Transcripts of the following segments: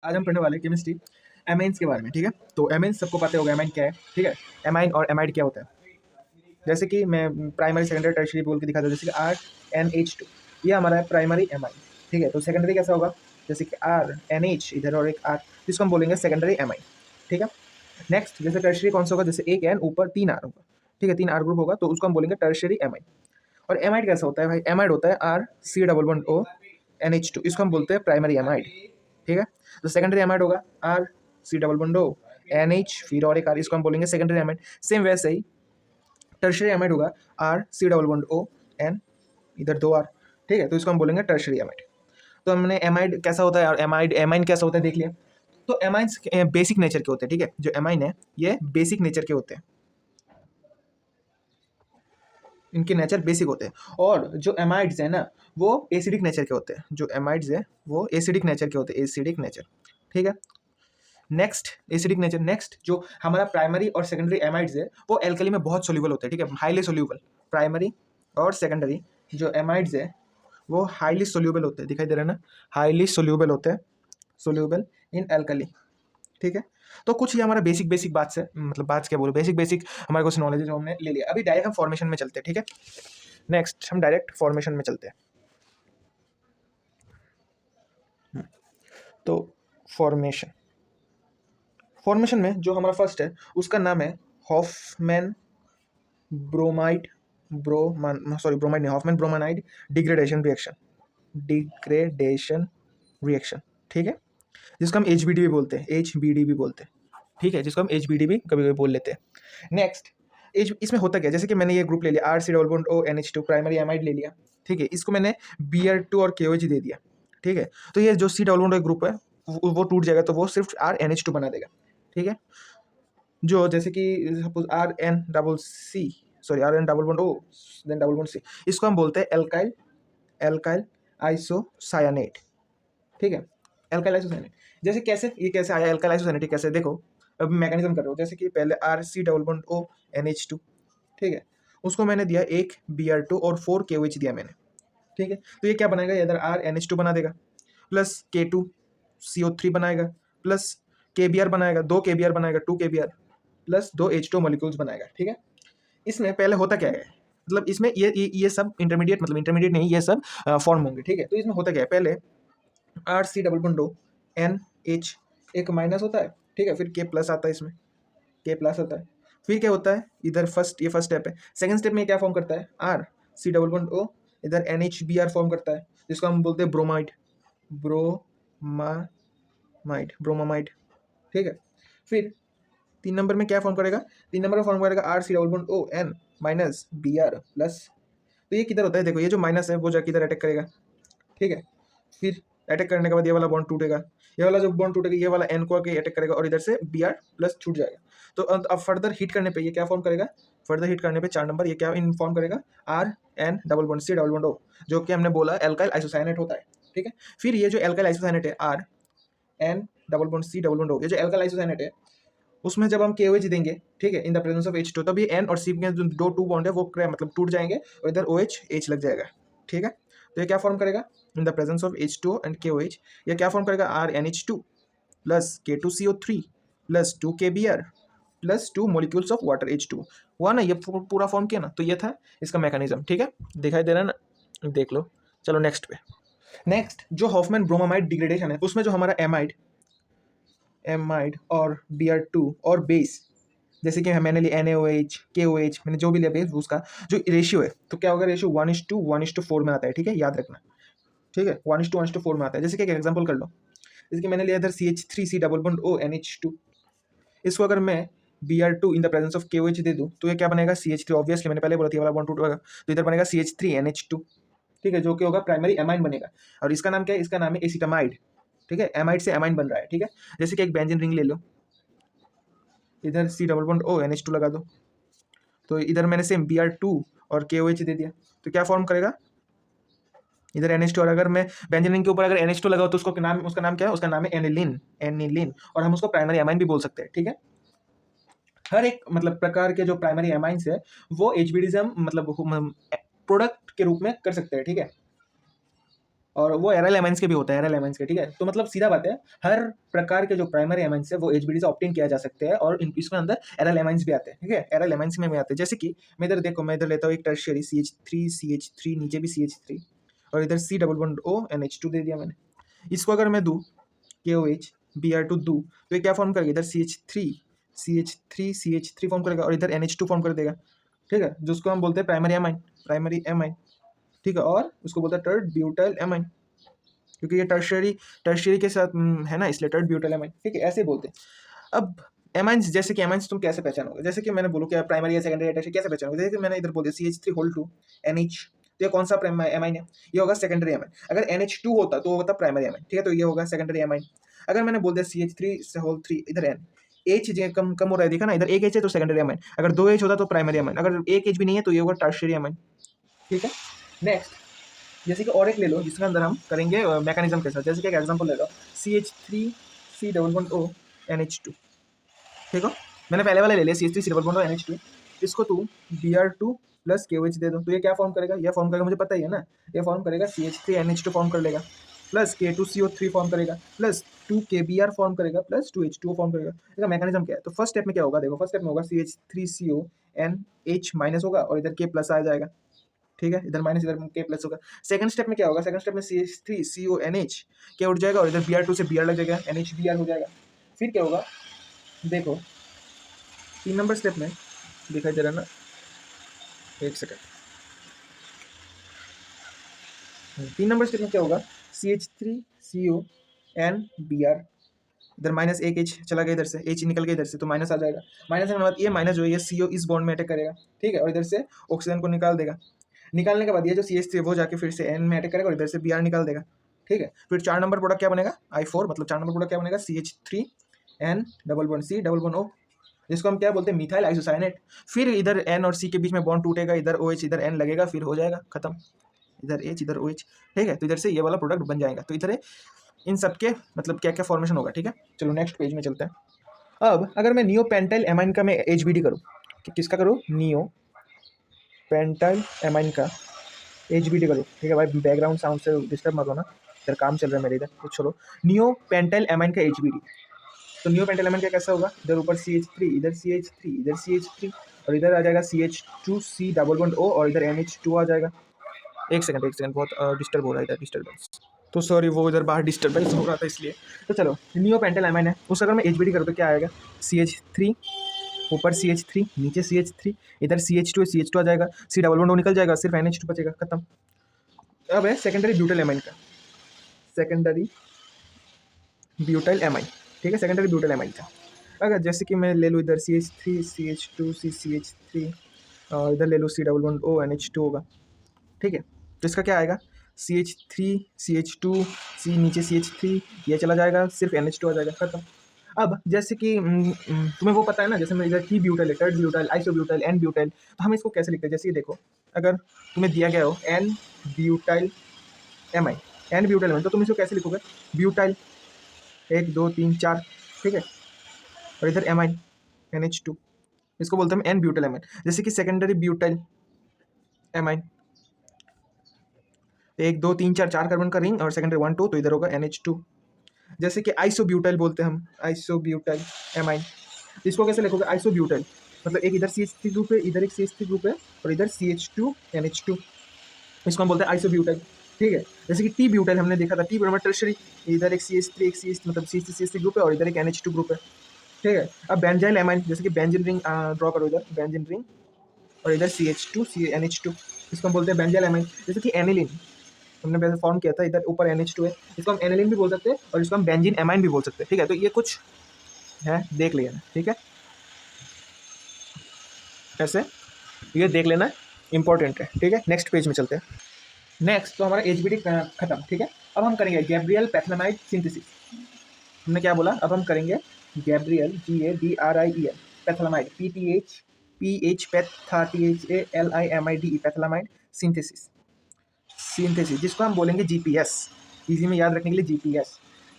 आज हम पढ़ने वाले हैं केमिस्ट्री एमाइंस के बारे में। ठीक है, तो एमाइंस सबको पता होगा एमाइन क्या है। ठीक है, एमाइन और एमाइड क्या होता है। जैसे कि मैं प्राइमरी सेकेंडरी टर्शियरी बोल के दिखाता हूँ। जैसे कि RNH2 ये हमारा है प्राइमरी एमाइन। ठीक है, तो सेकेंडरी कैसा होगा, जैसे कि RNH इधर और एक R, जिसको हम बोलेंगे सेकेंडरी एमाइन। ठीक है, नेक्स्ट जैसे टर्शियरी कौन सा होगा, जैसे एक N ऊपर 3R होगा। ठीक है, 3R ग्रुप होगा तो उसको हम बोलेंगे टर्शियरी एमाइन। और एमाइड कैसा होता है भाई, एमाइड होता है RC double bond O NH2, इसको हम बोलते हैं प्राइमरी एमाइड। ठीक है, तो सेकेंडरी एमाइड होगा RC double bond O NH, फिर और एक R, इसको हम बोलेंगे सेकेंडरी एमाइड। सेम वैसे ही टर्शियरी एमाइड होगा RC double bond O N, इधर 2R। ठीक है, तो इसको हम बोलेंगे टर्शियरी एमाइड। तो हमने एमाइड कैसा होता है और एमाइड एमाइन कैसा होता है देख लिया। तो एमाइंस बेसिक नेचर के होते हैं। ठीक है, जो एमाइन है ये बेसिक नेचर के होते हैं, इनके नेचर बेसिक होते हैं। और जो एमाइड्स है ना वो एसिडिक नेचर के होते हैं। जो एमाइड्स है वो एसिडिक नेचर के होते हैं, एसिडिक नेचर। ठीक है, नेक्स्ट एसिडिक नेचर। नेक्स्ट जो हमारा प्राइमरी और सेकेंडरी एमाइड्स है वो एल्कली में बहुत सोल्यूबल होते हैं। ठीक है, हाईली सोल्यूबल। प्राइमरी और सेकेंडरी जो एमाइड्स है वो हाईली सोल्यूबल होते हैं, दिखाई दे रहा है ना, हाईली सोल्यूबल होते हैं, सोल्यूबल इन एल्कली। ठीक है, तो कुछ ये हमारा बेसिक बेसिक बात से मतलब बात क्या बोलो, बेसिक बेसिक हमारे कुछ नॉलेज है जो हमने ले लिया। अभी डायरेक्ट हम फॉर्मेशन में चलते हैं। ठीक है, नेक्स्ट हम डायरेक्ट फॉर्मेशन में चलते हैं। तो फॉर्मेशन फॉर्मेशन में जो हमारा फर्स्ट है उसका नाम है हॉफमैन ब्रोमाइड ब्रोमाइड नहीं, Hoffmann bromide degradation reaction. Degradation reaction. ठीक है, जिसको हम HBD भी बोलते हैं, HBD भी बोलते हैं। ठीक है, जिसको हम HBD भी कभी कभी बोल लेते हैं। नेक्स्ट इसमें होता क्या है, जैसे कि मैंने ये ग्रुप ले लिया RC double bond O NH2 primary amide ले लिया। ठीक है, इसको मैंने Br2 और KOH दे दिया। ठीक है, तो ये जो C डबल बॉन्ड ग्रुप है वो टूट जाएगा, तो वो सिर्फ RNH2 बना देगा। ठीक है, जो जैसे कि suppose RN double bond O then double bond C, इसको हम बोलते हैं एल्काइल एल्काइल आइसोसायानेट। ठीक है, एल्काइल आइसोसाइनेट। जैसे कैसे ये कैसे आया एल्काइल आइसोसाइनेट, कैसे देखो। अब मैकेनिज्म कर रहा हूँ, जैसे कि पहले RC double bond O NH2। ठीक है, उसको मैंने दिया एक Br2 और 4 KOH दिया मैंने। ठीक है, तो ये क्या बनाएगा, इधर RNH2 बना देगा, प्लस K2CO3 बनाएगा, प्लस KBr बनाएगा, 2 KBr बनाएगा, 2 KBr, प्लस 2 H2 मॉलिक्यूल्स बनाएगा। ठीक है, इसमें पहले होता क्या है, मतलब इसमें ये सब इंटरमीडिएट, मतलब इंटरमीडिएट नहीं, ये सब फॉर्म होंगे। ठीक है, तो इसमें होता क्या है, पहले RC double bond O NH एक माइनस होता है। ठीक है, फिर K प्लस आता है, इसमें K प्लस आता है। फिर क्या होता है, इधर ये फर्स्ट स्टेप है। सेकंड स्टेप में क्या फॉर्म करता है, RC डबल बॉन्ड O इधर NHBr फॉर्म करता है, जिसको हम बोलते हैं ब्रोमाइड ब्रोमामाइड। ठीक है, फिर 3 नंबर में क्या फॉर्म करेगा, 3 नंबर में फॉर्म करेगा RC double bond O N minus Br plus. तो ये किधर होता है, देखो ये जो माइनस है वो जाके इधर अटैक करेगा। ठीक है, फिर अटैक करने के बाद ये वाला बॉन्ड टूटेगा, ये वाला जो बॉन्ड टूटेगा ये वाला N को आके अटैक करेगा और इधर से Br प्लस छूट जाएगा। तो अब फर्दर हिट करने पे ये क्या फॉर्म करेगा, फर्दर हिट करने पे 4 नंबर ये क्या फॉर्म करेगा, RN double bond C double bond O, जो कि हमने बोला एल्काइल आइसोसाइनेट होता है। ठीक है, फिर ये जो एल्काइल आइसोसाइनेट है RN double bond C double bond O, ये जो एल्काइल आइसोसाइनेट है उसमें जब हम KOH देंगे, ठीक है, in the presence of H2, तब ये N और C के जो दो बॉन्ड है वो मतलब टूट जाएंगे और इधर OH H लग जाएगा। ठीक है, तो ये क्या फॉर्म करेगा, in the presence of H2O and KOH, ये क्या फॉर्म करेगा, RNH2 plus K2CO3 plus 2 KBr plus 2 molecules of water H2 हुआ ना, ये पूरा फॉर्म किया ना। तो ये था इसका मैकेनिज्म। ठीक है, दिखाई दे रहा है ना, देख लो। चलो नेक्स्ट पे। नेक्स्ट जो हॉफमैन ब्रोमामाइड डिग्रेडेशन है उसमें जो हमारा एमाइड और Br2 और बेस, जैसे कि मैंने लिया NaOH KOH, मैंने जो भी लिया बेस उसका जो रेशियो है, तो क्या होगा, रेशियो 1:1:4 में आता है। ठीक है, याद रखना। ठीक है, 1:1:4 में आता है। जैसे कि एक एग्जांपल कर लो, जैसे कि मैंने लिया इधर CH3C double bond O NH2, इसको अगर मैं Br2 in the presence of KOH दे दूँ तो ये क्या बनेगा, CH3। ऑब्वियसली मैंने पहले बोला था ये वाला बॉन्ड टूटेगा, तो इधर बनेगा CH3NH2। ठीक है, जो कि होगा प्राइमरी एमाइन बनेगा, और इसका नाम क्या है, इसका नाम है एसिटामाइड। ठीक है, एमाइड से एमाइन बन रहा है। ठीक है, जैसे कि एक बेंजीन रिंग ले लो, इधर C double bond O NH2 लगा दो, तो इधर मैंने सेम Br2 और KOH दे दिया, तो क्या फॉर्म करेगा, इधर NH2। और अगर मैं बेंजीन रिंग के ऊपर अगर NH2 लगाओ तो उसका नाम क्या है, उसका नाम है एनिलीन, एनिलीन, और हम उसको प्राइमरी एमाइन भी बोल सकते हैं। ठीक है, हर एक मतलब प्रकार के जो प्राइमरी एमाइंस है वो HBD से हम मतलब प्रोडक्ट के रूप में कर सकते हैं। ठीक है, और वो एरल एमाइंस के भी होता है, एरल एमाइंस के, ठीक है। तो मतलब सीधा बात है, हर प्रकार के जो प्राइमरी एमाइंस है वो एचबीडी से ऑब्टेन किया जा सकते हैं, और इसके अंदर एरल एमाइंस भी आते हैं, ठीक है। एरल एमाइंस में भी आते हैं, जैसे कि मैं इधर देखो, मैं इधर लेता हूँ एक टर्शियरी CH3, नीचे भी CH3, और इधर C double bond O NH2 दे दिया मैंने। इसको अगर मैं दूँ KOH Br2 दूँ तो ये क्या फॉर्म करेगा, इधर CH3 फॉर्म करेगा, और इधर NH2 फॉर्म कर देगा, ठीक है, जिसको हम बोलते हैं प्राइमरी एमाइन, ठीक है। और उसको बोलते हैं टर्ड ब्यूटाइल एमाइन, क्योंकि ये टर्शियरी के साथ है ना, इसलिए टर्ड ब्यूटाइल एमाइन, ठीक है, ऐसे ही बोलते हैं। अब एमाइंस, जैसे कि एमाइंस तुम कैसे पहचानोगे, जैसे कि मैंने बोलूँ क्या प्राइमरी या सेकेंडरी या टर्शियरी कैसे पहचानोगे, जैसे कि मैंने इधर बोल दिया CH3 NH, तो ये कौन सा एमाइन है, ये होगा सेकेंडरी एमाइन। अगर NH2 होता तो वो होता प्राइमरी एमाइन, ठीक है, तो ये होगा सेकेंडरी एमाइन। अगर मैंने बोल दिया CH3 इधर N, एच जो कम कम हो रहा है, देखा ना, इधर एक एच है तो सेकेंडरी एमाइन, अगर 2 एच होता तो प्राइमरी एमाइन, अगर एक एच भी नहीं है तो ये होगा टर्शियरी एमाइन, ठीक है। नेक्स्ट, जैसे कि और एक ले लो जिसके अंदर हम करेंगे मैकेनिज्म के साथ, जैसे कि एक एग्जांपल ले लो CH3C double bond O NH2, ठीक है। मैंने पहले वाला ले लिया CH3C double bond O NH2, इसको तू Br2 प्लस KOH दे दो, तो ये क्या फॉर्म करेगा, ये फॉर्म करेगा, मुझे पता ही है ना, ये फॉर्म करेगा CH3NH2 फॉर्म कर लेगा, प्लस K2CO3 फॉर्म करेगा, प्लस 2KBr फॉर्म करेगा, प्लस 2H2O फॉर्म करेगा। इसका मैकेनिज्म क्या है, तो फर्स्ट स्टेप में क्या होगा, देखो फर्स्ट स्टेप में होगा CH3CO NH माइनस होगा, और इधर K प्लस आ जाएगा, ठीक है, इधर माइनस, इधर K प्लस होगा। सेकंड स्टेप में क्या होगा, सेकंड स्टेप में CH3CONH K उठ जाएगा, और इधर Br2 से Br लग जाएगा, NHBr हो जाएगा। फिर क्या होगा, देखो 3 नंबर स्टेप में दिखाई दे रहा है ना, एक सेकंड, 3 नंबर स्टेप में क्या होगा, CH3CONBr, इधर माइनस एक एच चला गया, इधर से एच निकल गया, इधर से तो माइनस आ जाएगा। माइनस के बाद ये माइनस जो है ये CO इस बॉन्ड में अटैक करेगा, ठीक है, और इधर से ऑक्सीजन को निकाल देगा। निकालने के बाद ये जो CH3 वो जाके फिर से N में अटैक करेगा, और इधर से Br निकाल देगा, ठीक है। फिर 4 नंबर प्रोडक्ट क्या बनेगा, I4, मतलब 4 नंबर प्रोडक्ट क्या बनेगा, CH3N double bond C double bond O, जिसको हम क्या बोलते हैं, मिथाइल आइसोसाइनेट। फिर इधर N और C के बीच में बॉन्ड टूटेगा, इधर OH इधर N लगेगा, फिर हो जाएगा खत्म, इधर H इधर OH, ठीक है। तो इधर से ये वाला प्रोडक्ट बन जाएगा। तो इधर इन सब के मतलब क्या क्या फॉर्मेशन होगा, ठीक है। चलो नेक्स्ट पेज में चलते हैं। अब अगर मैं नियो पेंटाइल एमाइन का मैं HBD करूँ, किसका करूँ, नियो पेंटाइल एमाइन का HBD करूँ, ठीक है भाई, बैकग्राउंड साउंड से डिस्टर्ब मत होना, इधर काम चल रहा है मेरे इधर, तो चलो नियो पेंटाइल एमाइन का HBD। तो नियो पेंटाइल एमाइन का कैसा होगा, इधर ऊपर CH3, इधर CH3, इधर CH3, और इधर आ जाएगा CH2C डबल बॉन्ड O, और इधर NH2 आ जाएगा। एक सेकंड, बहुत डिस्टर्ब हो रहा है इधर, डिस्टर्बेंस, तो सॉरी, वो इधर बाहर डिस्टर्बेंस हो रहा था इसलिए। तो चलो नियो पेंटाइल एमाइन है, उस अगर मैं HBD करूँ तो क्या आएगा, CH3, ऊपर CH3, नीचे CH3, इधर CH2 CH2 आ जाएगा, C डबल बॉन्ड O निकल जाएगा, सिर्फ NH2 बचेगा, खत्म। अब है सेकेंडरी ब्यूटाइल एमाइन का, सेकेंडरी ब्यूटाइल एमाइन, ठीक है, सेकेंडरी ब्यूटाइल एमाइन का। अगर जैसे कि मैं ले लूँ इधर CH3 CH2 CH3, और इधर ले लूँ C double bond O NH2 होगा, ठीक है। तो इसका क्या आएगा, CH3 CH2 C नीचे CH3, ये चला जाएगा, सिर्फ NH2 आ जाएगा, खत्म। अब जैसे कि तुम्हें वो पता है ना, जैसे मैं इधर T ब्यूटाइल है, टर्ड butyl, iso butyl, N butyl, तो हम इसको कैसे लिखते हैं, जैसे ये देखो, अगर तुम्हें दिया गया हो N butyl amine, N butyl amine, तो तुम इसको कैसे लिखोगे, ब्यूटाइल 1 2 3 4, ठीक है, और इधर एमाइन NH2, इसको बोलते हैं N ब्यूटाइल एमाइन। जैसे कि सेकेंडरी ब्यूटाइल एमाइन, 1 2 3 4 कार्बन का रिंग, और सेकेंडरी 1 2, तो इधर होगा NH2। जैसे कि आइसोब्यूटाइल बोलते हैं हम, आइसोब्यूटाइल एमाइन, इसको कैसे लिखोगे, आइसोब्यूटाइल, मतलब एक इधर CH3 ग्रुप है, इधर एक CH3 ग्रुप है, और इधर CH2 NH2, इसको हम बोलते हैं आइसोब्यूटाइल, ठीक है। जैसे कि टी ब्यूटाइल हमने देखा था, टी बराबर टर्शरी, इधर एक CH3 एक CH मतलब CH3 ग्रुप है, और इधर एक NH2 ग्रुप है, ठीक है। अब बेंजाइल एमाइन, जैसे कि बेंजीन रिंग ड्रॉ करो, इधर बेंजीन रिंग, और इधर CH2 NH2, इसको हम बोलते हैं बेंजाइल एमाइन। जैसे कि एनिलीन हमने पहले फॉर्म किया था, इधर ऊपर NH2 है, इसको हम एनिलीन भी बोल सकते हैं, और इसको हम बेंजीन एमाइन भी बोल सकते हैं, ठीक है। तो ये कुछ है, देख लिया, ठीक है, ऐसे ये देख लेना, इंपॉर्टेंट है, ठीक है। नेक्स्ट पेज में चलते हैं। नेक्स्ट तो हमारा HBD खत्म, ठीक है। अब हम करेंगे गैब्रियल पैथलामाइड सिंथेसिस। हमने क्या बोला, अब हम करेंगे Gabriel GABRIEL phthalimide PTH PHATHALIMIDE phthalimide synthesis, जिसको हम बोलेंगे GPS, इजी में याद रखने के लिए GPS,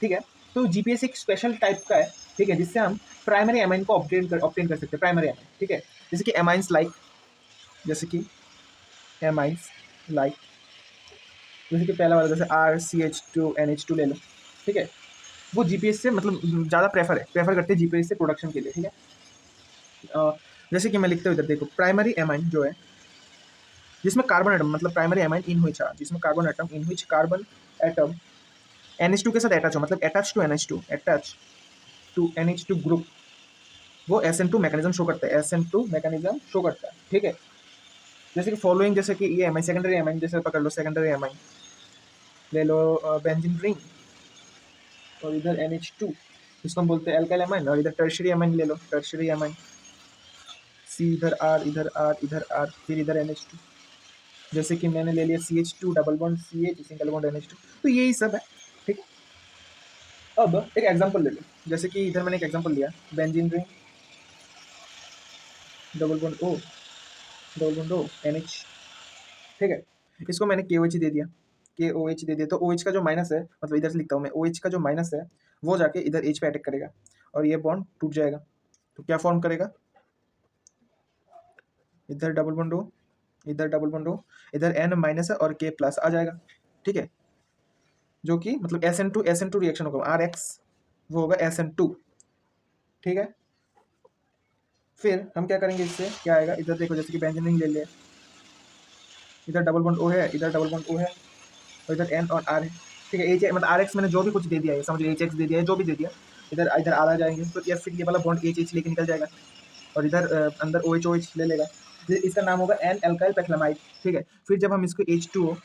ठीक है। तो GPS एक स्पेशल टाइप का है, ठीक है, जिससे हम प्राइमरी एमाइन को ऑब्टेन कर सकते हैं, प्राइमरी एमाइन, ठीक है। जैसे कि एमाइंस लाइक, जैसे कि एमाइंस लाइक जैसे कि पहला वाला जैसे RCH2NH2 ले लो, ठीक है। वो जीपीएस से मतलब ज़्यादा प्रेफर करते हैं जीपीएस से प्रोडक्शन के लिए, ठीक है। जैसे कि मैं लिखता हूँ इधर देखो, प्राइमरी एमाइन जो है जिसमें कार्बन एटम मतलब प्राइमरी एमाइन इन हुई जिसमें कार्बन एटम इन हुई कार्बन एटम NH2 के साथ अटैच हो, मतलब अटैच टू NH2 ग्रुप, वो SN2 मैकेनिज्म शो करता है, SN2 मैकेनिज्म शो करता है, ठीक है। जैसे कि फॉलोइंग, जैसे कि ये एमाइन सेकेंडरी एमाइन जैसे पकड़ लो, सेकेंडरी एमाइन ले लो बेंजीन रिंग, और इधर NH2 इसको हम बोलते हैं एल्काइल एमाइन, और इधर टर्शियरी एमाइन ले लो, टर्शियरी एमाइन C इधर R इधर R इधर R फिर इधर NH2, जैसे कि मैंने ले लिया CH2 double bond CH single bond NH2, तो यही सब है, ठीक। अब एक एग्जांपल ले लो, जैसे कि इधर मैंने एक एग्जांपल लिया benzene ring double bond O NH, ठीक है। इसको मैंने KOH दे दिया, KOH दे दिया, तो OH का जो माइनस है, मतलब इधर से लिखता हूँ मैं, OH का जो माइनस है वो जाके इधर H पे अटैक करेगा और ये बॉन्ड टूट जाएगा, तो क्या फॉर्म करेगा, इधर डबल बॉन्ड O इधर डबल बॉन्ड O इधर N माइनस है और K प्लस आ जाएगा, ठीक है। जो कि मतलब SN2 रिएक्शन होगा, RX वो होगा SN2, ठीक है। फिर हम क्या करेंगे, इससे क्या आएगा, इधर देखो जैसे कि बेंजीन रिंग ले लिया, इधर डबल बॉन्ड O है, इधर डबल बॉन्ड O है, और इधर N और R है, ठीक है। एच मतलब RX मैंने जो भी कुछ दे दिया है, समझ लो HX दे दिया है, जो भी दे दिया, इधर इधर R आ जाएंगे, तो यार फिर ये वाला बॉन्ड HH लेके निकल जाएगा, और इधर अंदर OH ले लेगा, इसका नाम होगा N एल्काइल पेक्लामाइड, ठीक है। फिर जब हम इसको H2O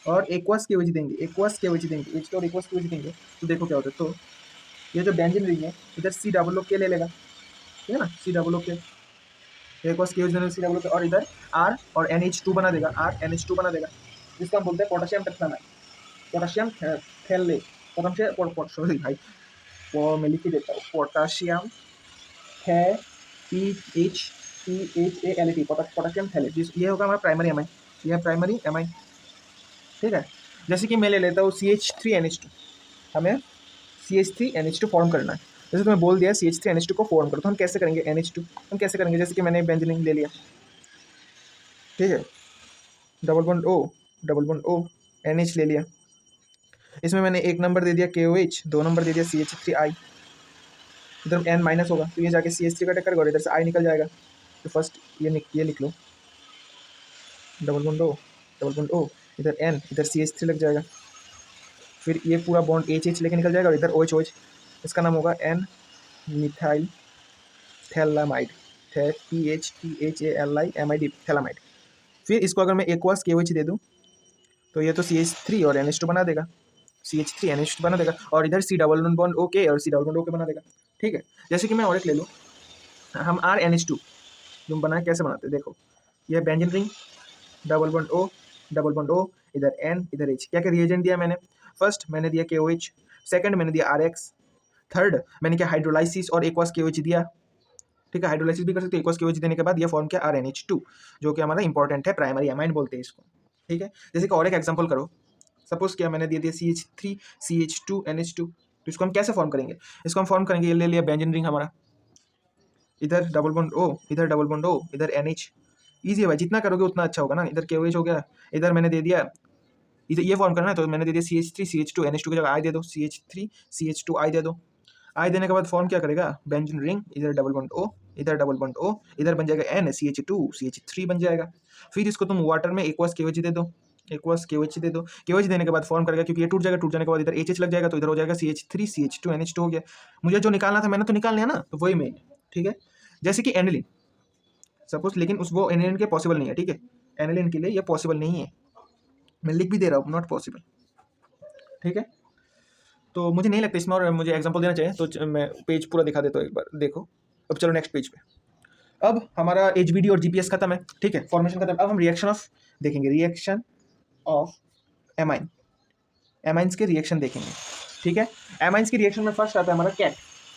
और एक्वस KOH देंगे, H2 और एक्वस KOH देंगे, तो देखो क्या होता है, तो ये जो बेंजीन रिंग है इधर COO ले लेगा, ठीक है ना, COO एक्वस KOH देने से COO, और इधर R और NH2 बना देगा, RNH2 बना देगा, जिसको हम बोलते हैं पोटेशियम पेक्लामाइड, पोटेशियम थैले, पोटेशियम सॉरी भाई, वो मैं लिख के देता हूँ, पोटेशियम है PHALAT, पोटेशियम थैलेट, ये होगा हमारा प्राइमरी एमाइन, ये है प्राइमरी एमाइन, ठीक है। जैसे कि मैं ले लेता हूँ CH3NH2, हमें CH3NH2 फॉर्म करना है, जैसे तुम्हें बोल दिया CH3NH2 को फॉर्म करो, तो हम कैसे करेंगे, NH2 हम कैसे करेंगे, जैसे कि मैंने बेंजीन ले लिया, ठीक है, डबल बॉन्ड O NH ले लिया, इसमें मैंने एक नंबर दे दिया KOH, 2 नंबर दे दिया CH3I, इधर N माइनस होगा तो ये जाके CH3 का टक्कर, और इधर से I निकल जाएगा, तो फर्स्ट ये लिख लो डबल बॉन्ड O इधर N इधर CH3 लग जाएगा, फिर ये पूरा बॉन्ड HH लेके निकल जाएगा, और इधर OH, इसका नाम होगा N methyl phthalimide, PHTHALIMID phthalimide. फिर इसको अगर मैं एक्वस KOH दे दूँ, तो ये तो CH3 और NH2 बना देगा, CH3 NH2 बना देगा, और इधर C डबल बॉन्ड OK और C डबल बॉन्ड OK बना देगा, ठीक है। जैसे कि मैं और एक ले लूँ, हम RNH2 जो बनाए कैसे बनाते हैं, देखो ये benzene ring double bond O इधर N इधर H, क्या क्या रिएजेंट दिया मैंने, फर्स्ट मैंने दिया KOH, सेकंड मैंने दिया RX, थर्ड मैंने क्या हाइड्रोलाइसिस और एक्वस KOH दिया, ठीक है, हाइड्रोलाइसिस भी कर सकते हो, एक्वस KOH देने के बाद ये फॉर्म किया RNH2, जो कि हमारा इंपॉर्टेंट है, प्राइमरी एमाइन बोलते हैं इसको, ठीक है। जैसे कि और एक एग्जांपल करो, सपोज क्या मैंने दे दिया CH3 CH2 NH2, तो इसको हम कैसे फॉर्म करेंगे, इसको हम फॉर्म करेंगे, ये ले लिया बेंजीन रिंग हमारा, इधर डबल बॉन्ड O इधर डबल बॉन्ड O इधर NH, ईजी है भाई, जितना करोगे उतना अच्छा होगा ना, इधर KOH हो गया, इधर मैंने दे दिया, इधर ये फॉर्म करना है तो मैंने दे दिया CH3 CH2 NH2 की जगह I दे दो, CH3 CH2 I दे दो, I देने के बाद फॉर्म क्या करेगा, बेंजीन रिंग इधर डबल बॉन्ड O इधर डबल बॉन्ड O इधर बन जाएगा N CH2 CH3 बन जाएगा। फिर इसको तुम वाटर में एक्वस KOH दे दो, एक्वस KOH दे दो, KOH देने के बाद फॉर्म करेगा, क्योंकि ये टूट जाएगा, टूट जाने के बाद इधर HH लग जाएगा, तो इधर हो जाएगा CH3 CH2 NH2 हो गया। मुझे जो निकालना था मैंने तो निकाल लिया ना, तो वही मेन, ठीक है। जैसे कि एनिलिन सपोज, लेकिन उस वो एनिलिन के पॉसिबल नहीं है, ठीक है, एनिलिन के लिए ये पॉसिबल नहीं है, मैं लिख भी दे रहा हूँ नॉट पॉसिबल, ठीक है। तो मुझे नहीं लगता इसमें और मुझे एग्जांपल देना चाहिए, तो मैं पेज पूरा दिखा देता हूँ एक बार, देखो। अब चलो नेक्स्ट पेज पे, अब हमारा HBD और GPS खत्म है, ठीक है, फॉर्मेशन खत्म, अब हम रिएक्शन ऑफ देखेंगे, रिएक्शन ऑफ एमाइन, एमाइंस के रिएक्शन देखेंगे, ठीक है। एमाइंस की रिएक्शन में फर्स्ट आता है हमारा कैट,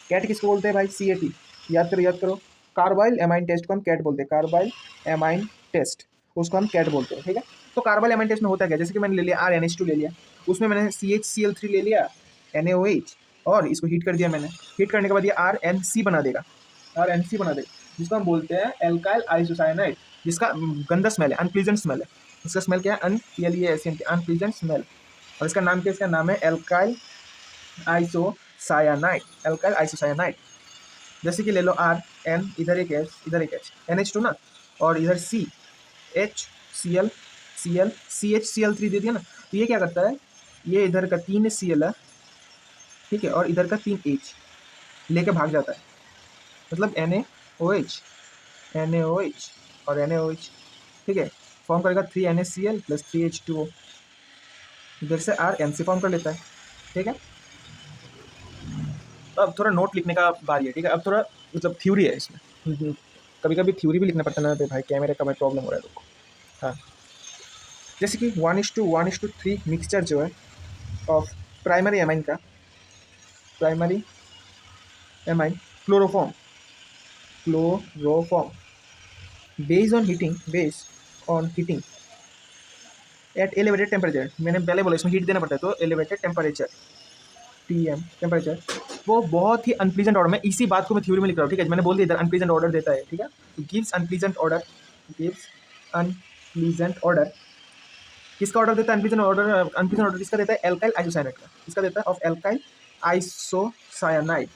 कैट किसको बोलते हैं भाई, CAT, याद करो, कार्बाइल एमाइन टेस्ट को हम कैट बोलते हैं, कार्बाइल एमाइन टेस्ट उसको हम कैट बोलते हैं, ठीक है। तो कार्बाइल एमाइन टेस्ट में होता क्या, जैसे कि मैंने ले लिया RNH2 ले लिया, उसमें मैंने CHCl3 ले लिया, NaOH, और इसको हीट कर दिया मैंने, हीट करने के बाद ये RNC बना देगा, जिसको हम बोलते हैं एल्काइल आइसोसाइनाइड, जिसका गंदा स्मेल है, अनप्लीजेंट स्मेल है, इसका स्मेल क्या है? Unpleasant, unpleasant smell. और इसका नाम क्या है? इसका नाम है एल्काइल आइसोसायानाइड, एल्काइल आइसोसायानाइड। जैसे कि ले लो आर एन, इधर एक एच, इधर एक एच, NH2 ना, और इधर C H C L C L CH Cl3 दे दिया ना। तो ये क्या करता है, ये इधर का 3 Cl है, ठीक है, और इधर का 3 H लेके भाग जाता है, मतलब NaOH, NaOH और NaOH, ठीक है, फॉर्म करेगा 3NaCl प्लस 3H2O, इधर से आर एन सी फॉर्म कर लेता है, ठीक है। तो अब थोड़ा नोट लिखने का बारी है, ठीक है। अब थोड़ा मतलब थ्योरी है इसमें, कभी कभी थ्योरी भी लिखना पड़ता है ना, तो भाई कैमरे का भाई प्रॉब्लम हो रहा है लोग को। हाँ, जैसे कि 1:1:3 मिक्सचर जो है ऑफ प्राइमरी एमाइन का, primary amine chloroform, chloroform based on heating eight elevated temperature. मैंने पहले बोला इसमें हीट देना पड़ता है, तो एलिवेटेड टेम्परेचर TM टेम्परेचर, वो बहुत ही अनप्लीजेंट ऑर्डर, मैं इसी बात को मैं थ्योरी में लिख रहा हूँ, ठीक है। मैंने बोल दिया इधर अनप्लीजेंट ऑर्डर देता है, ठीक है। Gives unpleasant order, gives unpleasant order, किसका ऑर्डर देता है? अनप्लीजेंट ऑर्डर, अनप्लीजेंट ऑर्डर किसका देता है? एल्काइल आइसोसाइनाइड का, किसका देता है? ऑफ एल्काइल आइसोसाइनाइड,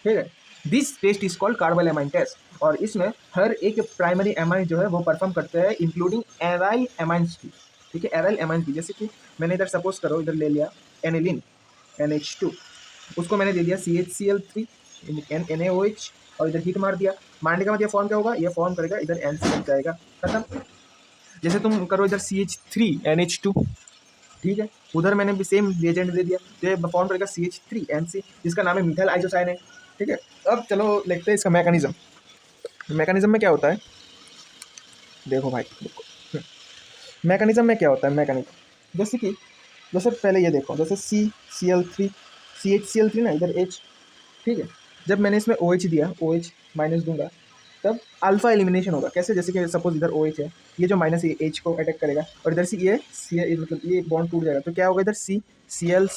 ठीक है। This test is called carbylamine test, और इसमें हर एक प्राइमरी एमाइन जो है वो परफॉर्म करते हैं, इंक्लूडिंग एराइल एमाइंस भी, ठीक है, एराइल एमाइंस भी। जैसे कि मैंने इधर सपोज करो, इधर ले लिया एनिलीन NH2, उसको मैंने दे दिया CHCl3 NaOH, और इधर हीट मार दिया, मारने के बाद ये फॉर्म क्या होगा? ये फॉर्म करेगा इधर N से बच जाएगा, खत्म। जैसे तुम करो इधर CH3NH2, ठीक है, उधर मैंने भी सेम रिएजेंट दे दिया, तो ये फॉर्म करेगा CH3NC, जिसका नाम है मिथाइल आइसोसाइनेट, ठीक है। अब चलो देखते हैं इसका मैकेनिज्म। मैकेनिज्म में क्या होता है, देखो भाई देखो, मैकेनिज्म में क्या होता है, मैकेनिज्म जैसे कि, जैसे पहले ये देखो, जैसे CCl3 CHCl3 ना, इधर H, ठीक है। जब मैंने इसमें OH दिया, OH माइनस दूंगा, तब अल्फा एलिमिनेशन होगा। कैसे? जैसे कि सपोज इधर OH है, ये जो माइनस H को अटैक करेगा, और इधर से ये Cl, मतलब ये बॉन्ड टूट जाएगा, तो क्या होगा? इधर Cl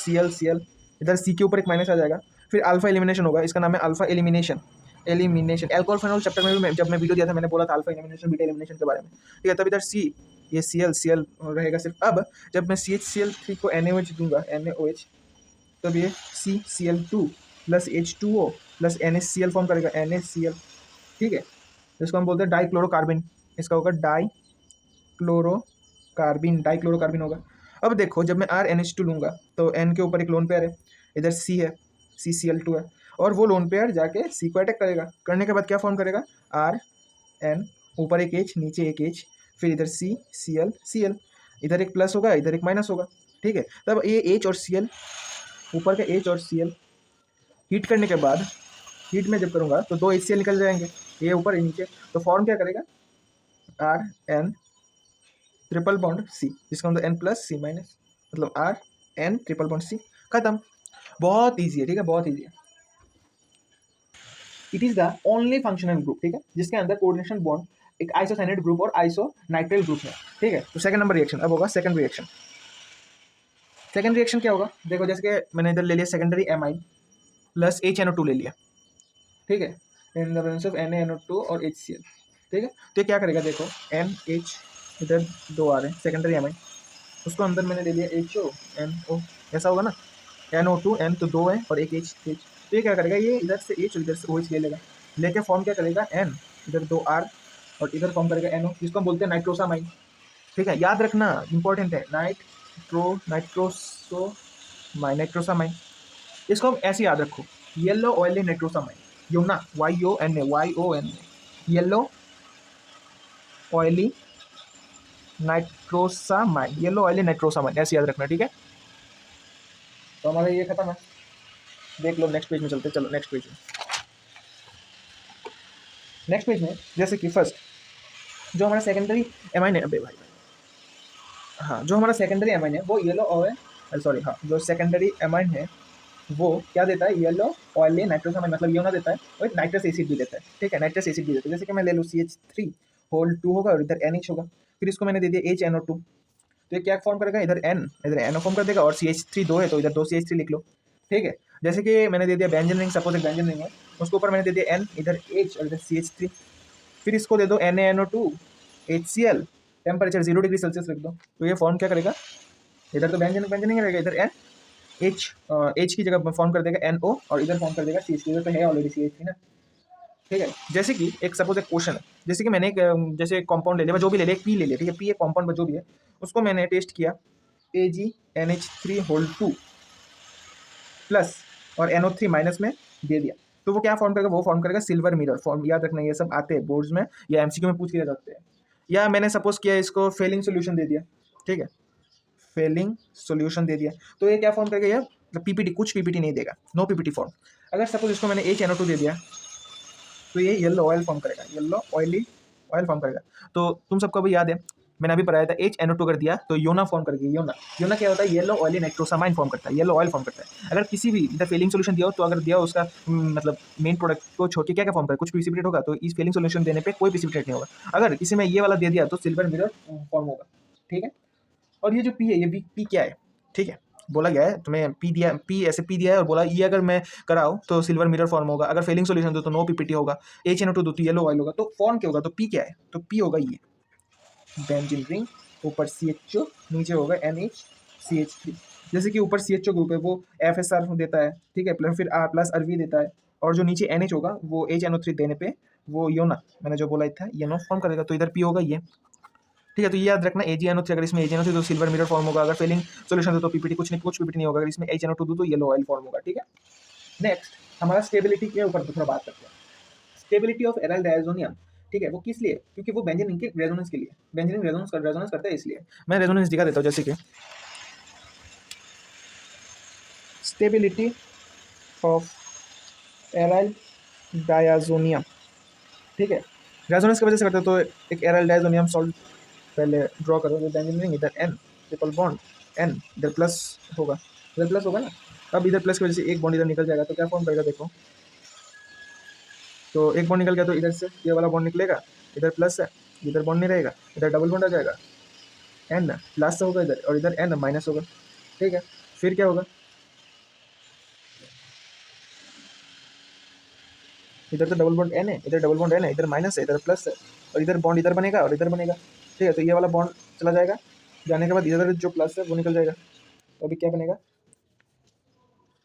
इधर C के ऊपर एक माइनस आ जाएगा, फिर अल्फा एलिमिनेशन होगा, इसका नाम है alpha elimination. Elimination alcohol phenol chapter में भी जब मैं वीडियो दिया था, मैंने बोला था अल्फा एलिमिनेशन बीटा एलिमिनेशन के बारे में, ठीक है। तब इधर C, ये Cl रहेगा सिर्फ। अब जब मैं CHCl3 को NaOH दूंगा, NaOH, तब ये CCl2 plus H2O plus NaCl form करेगा, NaCl, ठीक है। इसको हम बोलते हैं डाइक्लोरोकार्बिन, इसका होगा डाइक्लोरोकार्बिन होगा। अब देखो, जब मैं RNH2 लूँगा, तो N के ऊपर एक लोन पेयर है, इधर C है, CCl2 है, और वो लोन पेयर जाके C को अटैक करेगा, करने के बाद क्या फॉर्म करेगा? RN, ऊपर एक H, नीचे एक H, फिर इधर CCl, इधर एक प्लस होगा, इधर एक माइनस होगा, ठीक है। तब ये H और Cl, ऊपर का H और Cl हीट करने के बाद, हीट में जब करूँगा तो 2 HCl निकल जाएंगे, ये ऊपर ये नीचे, तो फॉर्म क्या करेगा? RN ट्रिपल बॉन्ड C, जिसका मतलब N प्लस C माइनस, मतलब RN ट्रिपल बॉन्ड C, खत्म। बहुत ईजी है, ठीक है, बहुत ईजी है। It is the only functional group, ठीक है, जिसके अंदर कोऑर्डिनेशन बॉन्ड एक आइसोसाइनेट ग्रुप और आइसोनाइट्राइल ग्रुप है, ठीक है। तो सेकंड नंबर रिएक्शन अब होगा सेकंड रिएक्शन। सेकंड रिएक्शन क्या होगा? देखो, जैसे कि मैंने इधर ले लिया सेकेंडरी एमाइन प्लस HNO2 ले लिया, ठीक है, in the presence of NaNO2 और HCl, ठीक है। तो ये क्या करेगा? देखो NH, इधर 2 आ रहे हैं सेकेंडरी एमाइन, उसको अंदर मैंने ले लिया HONO, ऐसा होगा ना, NO2 N तो 2 है, और एक H, तो ये क्या करेगा? ये इधर से H और इधर से OH ले लेगा, लेके फॉर्म क्या करेगा? N, इधर 2 R, और इधर फॉर्म करेगा NO, जिसको हम बोलते हैं नाइट्रोसामाइन, ठीक है। याद रखना, इंपॉर्टेंट है, नाइट्रोसामाइन। इसको हम ऐसे याद रखो, येलो ऑयली नाइट्रोसामाइन, योना YONA, yellow oily nitrosamine, yellow oily nitrosamine, ऐसे याद रखना, ठीक है। तो हमारा ये खत्म है, देख लो नेक्स्ट पेज में चलते, चलो नेक्स्ट पेज में। नेक्स्ट पेज में जैसे कि फर्स्ट जो हमारा सेकेंडरी एमाइन है, अबे भाई, हाँ, जो हमारा सेकेंडरी एमाइन है वो येलो ऑयल, सॉरी, हाँ, जो सेकेंडरी एमाइन है वो क्या देता है? येलो ऑयली नाइट्रोसामाइन, मतलब ये होना देता है, और नाइट्रस एसिड भी देता है, ठीक है, नाइट्रस एसिड भी देता है। जैसे कि मैं ले लूँ CH3 होगा, और इधर NH होगा, फिर इसको मैंने दे दिया HNO2, तो ये क्या फॉर्म करेगा? इधर N, इधर NO फॉर्म कर देगा, और CH3 2 है, तो इधर 2 CH3 लिख लो, ठीक है। जैसे कि मैंने दे दिया बेंजीन रिंग, सपोज एक बेंजीन रिंग है, उसके ऊपर मैंने दे दिया N, इधर H और इधर CH3, फिर इसको दे दो NaNO2 HCl, temperature 0 degree Celsius रख दो, तो ये फॉर्म क्या करेगा, इधर तो बेंजीन बेंजीन ही रहेगा, इधर एन एच की जगह फॉर्म कर देगा NO, और इधर फॉर्म कर देगा CH, इधर तो है ऑलरेडी CH ना, ठीक है। जैसे कि एक सपोज एक क्वेश्चन है, जैसे कि मैंने एक जैसे एक कंपाउंड ले लिया, जो भी ले लिया, एक पी ले लिया, ठीक है, पी एक कंपाउंड जो भी है, उसको मैंने टेस्ट किया AgNH3 प्लस और NO3 माइनस में दे दिया, तो वो क्या फॉर्म करेगा, वो फॉर्म करेगा सिल्वर मिरर फॉर्म। याद रखना ये सब आते हैं बोर्ड्स में या MCQ में पूछ लिया जाते हैं। या मैंने सपोज किया इसको फेलिंग सोल्यूशन दे दिया, ठीक है, फेलिंग सोल्यूशन दे दिया, तो ये क्या फॉर्म करेगा, ये PPT, कुछ PPT नहीं देगा, नो PPT फॉर्म। अगर सपोज इसको मैंने HNO2 दे दिया, तो ये येलो ऑयल फॉर्म करेगा, येलो ऑयली ऑयल फॉर्म करेगा। तो तुम सबको भी याद है, मैंने अभी पढ़ाया था, HNO2 कर दिया तो योना फॉर्म करके, योना योना क्या होता है, येलो ऑयली नाइट्रोसामाइन फॉर्म करता है, येलो ऑयल फॉर्म करता है। अगर किसी भी इधर फेलिंग सोल्यूशन दिया हो, तो अगर दिया हो उसका मतलब मेन प्रोडक्ट को छोड़ के क्या क्या फॉर्म करे, कुछ प्रिसिपिटेट होगा, तो इस फेलिंग सोल्यूशन देने पे कोई प्रिसिपिटेट नहीं होगा। अगर किसी में ये वाला दे दिया तो सिल्वर मिरर फॉर्म होगा, ठीक है। और ये जो पी है, ये पी क्या है, ठीक है, बोला गया है तुम्हें पी दिया, पी ऐसे पी दिया है और बोला ये अगर मैं कराऊँ तो सिल्वर मिरर फॉर्म होगा, अगर फेलिंग सोल्यूशन दो तो नो PPT होगा, HNO2 दो तो येलो ऑयल होगा, तो फॉर्म क्या होगा, तो पी क्या है, तो पी होगा ये बेंजीन रिंग, ऊपर CHO, नीचे होगा NHCH3। जैसे कि ऊपर CHO ग्रुप है वो FSR देता है, ठीक है, प्लस फिर प्लस RV देता है, और जो नीचे NH होगा वो HNO3 देने पे वो योना, मैंने जो बोला था ये नो फॉर्म करेगा, तो इधर पी होगा ये, ठीक है। तो ये याद रखना AgNO3, अगर इसमें AgNO3 तो सिल्वर मिरर फॉर्म होगा, अगर फेलिंग सोल्यूशन दो तो PPT, कुछ नहीं, कुछ PPT नहीं होगा, अगर इसमें HNO2 दो तो येलो ऑयल फॉर्म होगा, ठीक है। नेक्स्ट हमारा स्टेबिलिटी के ऊपर थोड़ा बात करते हैं। स्टेबिलिटी ऑफ एराइल डायजोनियम, ठीक है, वो किस लिए, क्योंकि वो बेंजीन के रेजोनेंस के लिए, बेंजीन रेजोनेंस करता है, इसलिए मैं रेजोनेंस दिखा देता हूँ। जैसे कि स्टेबिलिटी ऑफ एराइल डायजोनियम, ठीक है, रेजोनेंस की वजह से करते हैं। तो एक एराइल डायजोनियम सॉल्ट पहले ड्रॉ करो, तो बेंजीन रिंग, इधर N ट्रिपल बॉन्ड N, इधर प्लस होगा, इधर प्लस होगा ना। अब इधर प्लस की वजह से एक बॉन्ड इधर निकल जाएगा, तो क्या फॉर्म करेगा, देखो, तो एक बॉन्ड निकल गया, तो इधर से ये वाला बॉन्ड निकलेगा, इधर प्लस है, इधर बॉन्ड नहीं रहेगा, इधर डबल बॉन्ड आ जाएगा, N प्लस होगा इधर, और इधर N माइनस होगा, ठीक है। फिर क्या होगा, इधर तो डबल बॉन्ड N है, इधर डबल बॉन्ड N है, इधर माइनस है, इधर प्लस है, और इधर बॉन्ड इधर बनेगा और इधर बनेगा, ठीक है। तो ये वाला बॉन्ड चला जाएगा, जाने के बाद इधर जो प्लस है वो निकल जाएगा, तो अभी क्या बनेगा,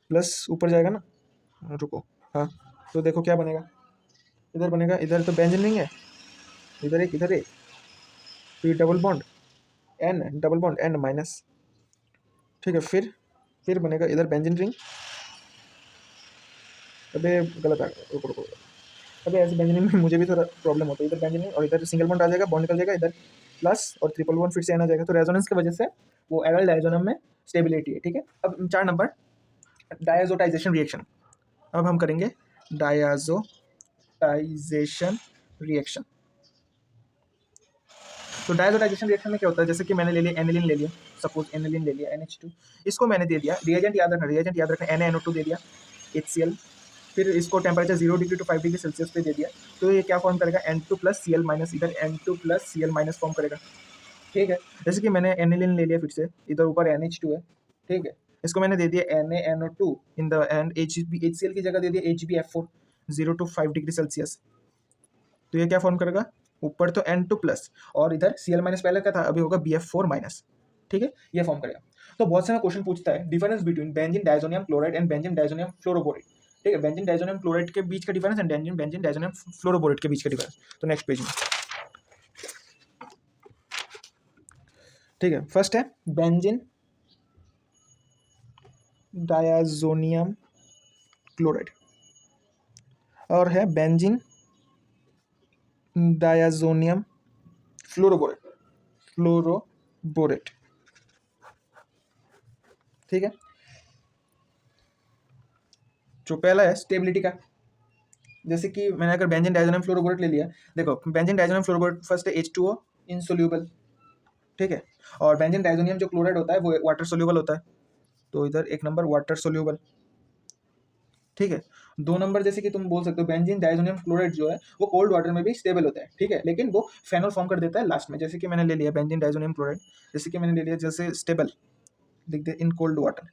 प्लस ऊपर जाएगा ना, रुको, हाँ, तो देखो क्या बनेगा, इधर बनेगा, इधर तो बेंजीन नहीं है, इधर एक, इधर एक, तो ये double bond N, double bond N minus, ठीक है। फिर बनेगा इधर बेंजीन रिंग, अबे गलत आ गया, रुको रुको, अबे ऐसे बेंजीन में मुझे भी थोड़ा प्रॉब्लम होता है, इधर बेंजीन और इधर सिंगल बॉन्ड आ जाएगा, बॉन्ड निकल जाएगा, इधर प्लस और ट्रिपल बॉन्ड फिर से आना जाएगा, तो रेजोनेंस की वजह से वो एराइल डायजोनियम में स्टेबिलिटी है, ठीक है। अब 4 नंबर डायजोटाइजेशन रिएक्शन, अब हम करेंगे डायजोटाइजेशन रिएक्शन। तो डायजोटाइजेशन रिएक्शन में क्या होता है, जैसे कि मैंने ले लिया एनिलीन, ले लिया सपोज एनिलीन ले लिया NH2, इसको मैंने दे दिया रिएजेंट, याद रखना NaNO2 दे दिया HCl, फिर इसको temperature 0 degree to 5 degree celsius पे दे दिया, तो ये क्या फॉर्म करेगा, N2 प्लस Cl माइनस, इधर N2 plus Cl minus form करेगा, ठीक है। जैसे कि मैंने एनिलीन ले लिया, फिर से इधर ऊपर NH2 है, ठीक है, इसको मैंने दे दिया NaNO2 in the end HCl की जगह दे दिया HbF4 0 टू 5 डिग्री सेल्सियस, तो ये क्या फॉर्म करेगा, ऊपर तो N2 प्लस और इधर Cl माइनस पहले का था, अभी होगा BF4 माइनस, ठीक है, ये फॉर्म करेगा। तो बहुत सारा क्वेश्चन पूछता है difference between benzene diazonium chloride and benzene diazonium fluoroborate, ठीक है, बेंजीन डायजोनियम क्लोराइड के बीच का difference and benzene diazonium fluoroborate के बीच का डिफरेंस। तो नेक्स्ट पेज में, ठीक है, फर्स्ट है बेंजीन डायजोनियम क्लोराइड और है बेंजीन डायजोनियम फ्लोरोबोरेट, ठीक है। जो पहला है स्टेबिलिटी का, जैसे कि मैंने अगर बेंजीन डायजोनियम फ्लोरोबोरेट ले लिया, देखो बेंजीन डायजोनियम फ्लोरोबोरेट फर्स्ट है H2O इनसोल्यूबल, ठीक है, और बेंजीन डायजोनियम जो क्लोराइड होता है वो वाटर सोल्यूबल होता है, तो इधर एक नंबर वाटर सोल्यूबल, ठीक है। 2 नंबर जैसे कि तुम बोल सकते हो बेंजीन डायजोनियम क्लोराइड जो है वो कोल्ड वाटर में भी स्टेबल होता है, ठीक है, लेकिन वो फेनॉल फॉर्म कर देता है लास्ट में, जैसे कि मैंने ले लिया बेंजीन डायजोनियम क्लोराइड, जैसे कि मैंने ले लिया जैसे स्टेबल लिख दे इन कोल्ड वाटर,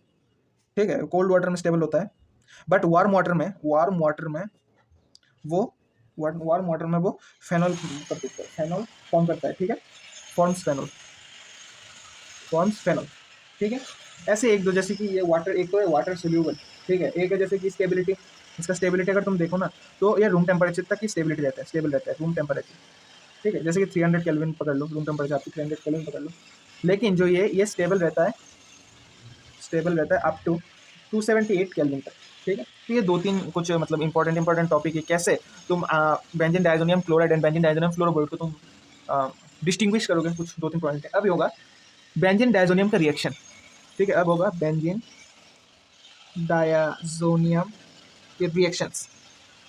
ठीक है, कोल्ड वाटर में स्टेबल होता है, बट वार्म वाटर में वो फेनॉल कर देता है, फेनॉल फॉर्म करता है, ठीक है। फॉर्म्स फेनॉल, फॉर्म्स फेनॉल, ठीक है। ऐसे एक दो, जैसे कि ये वाटर, एक तो है वाटर सोल्यूबल, ठीक है, एक है जैसे कि स्टेबिलिटी, इसका स्टेबिलिटी अगर तुम देखो ना तो ये रूम टेम्परेचर तक की स्टेबिलिटी रहता है, स्टेबल रहता है रूम टेम्परेचर, ठीक है। जैसे कि 300 केल्विन पकड़ लो, रूम टेम्परेचर आपकी 300 केल्विन पकड़ लो, लेकिन जो ये स्टेबल रहता है, स्टेबल रहता है अप टू 278 केल्विन तक, ठीक है। तो ये दो तीन कुछ मतलब इंपॉर्टेंट टॉपिक है, कैसे तुम benzene diazonium chloride and benzene diazonium fluoroborate को तुम डिस्टिंग्विश करोगे, कुछ दो तीन पॉइंट है। अब होगा बेंजीन डायजोनियम का रिएक्शन, ठीक है। अब होगा बेंजीन डायजोनियम के reactions.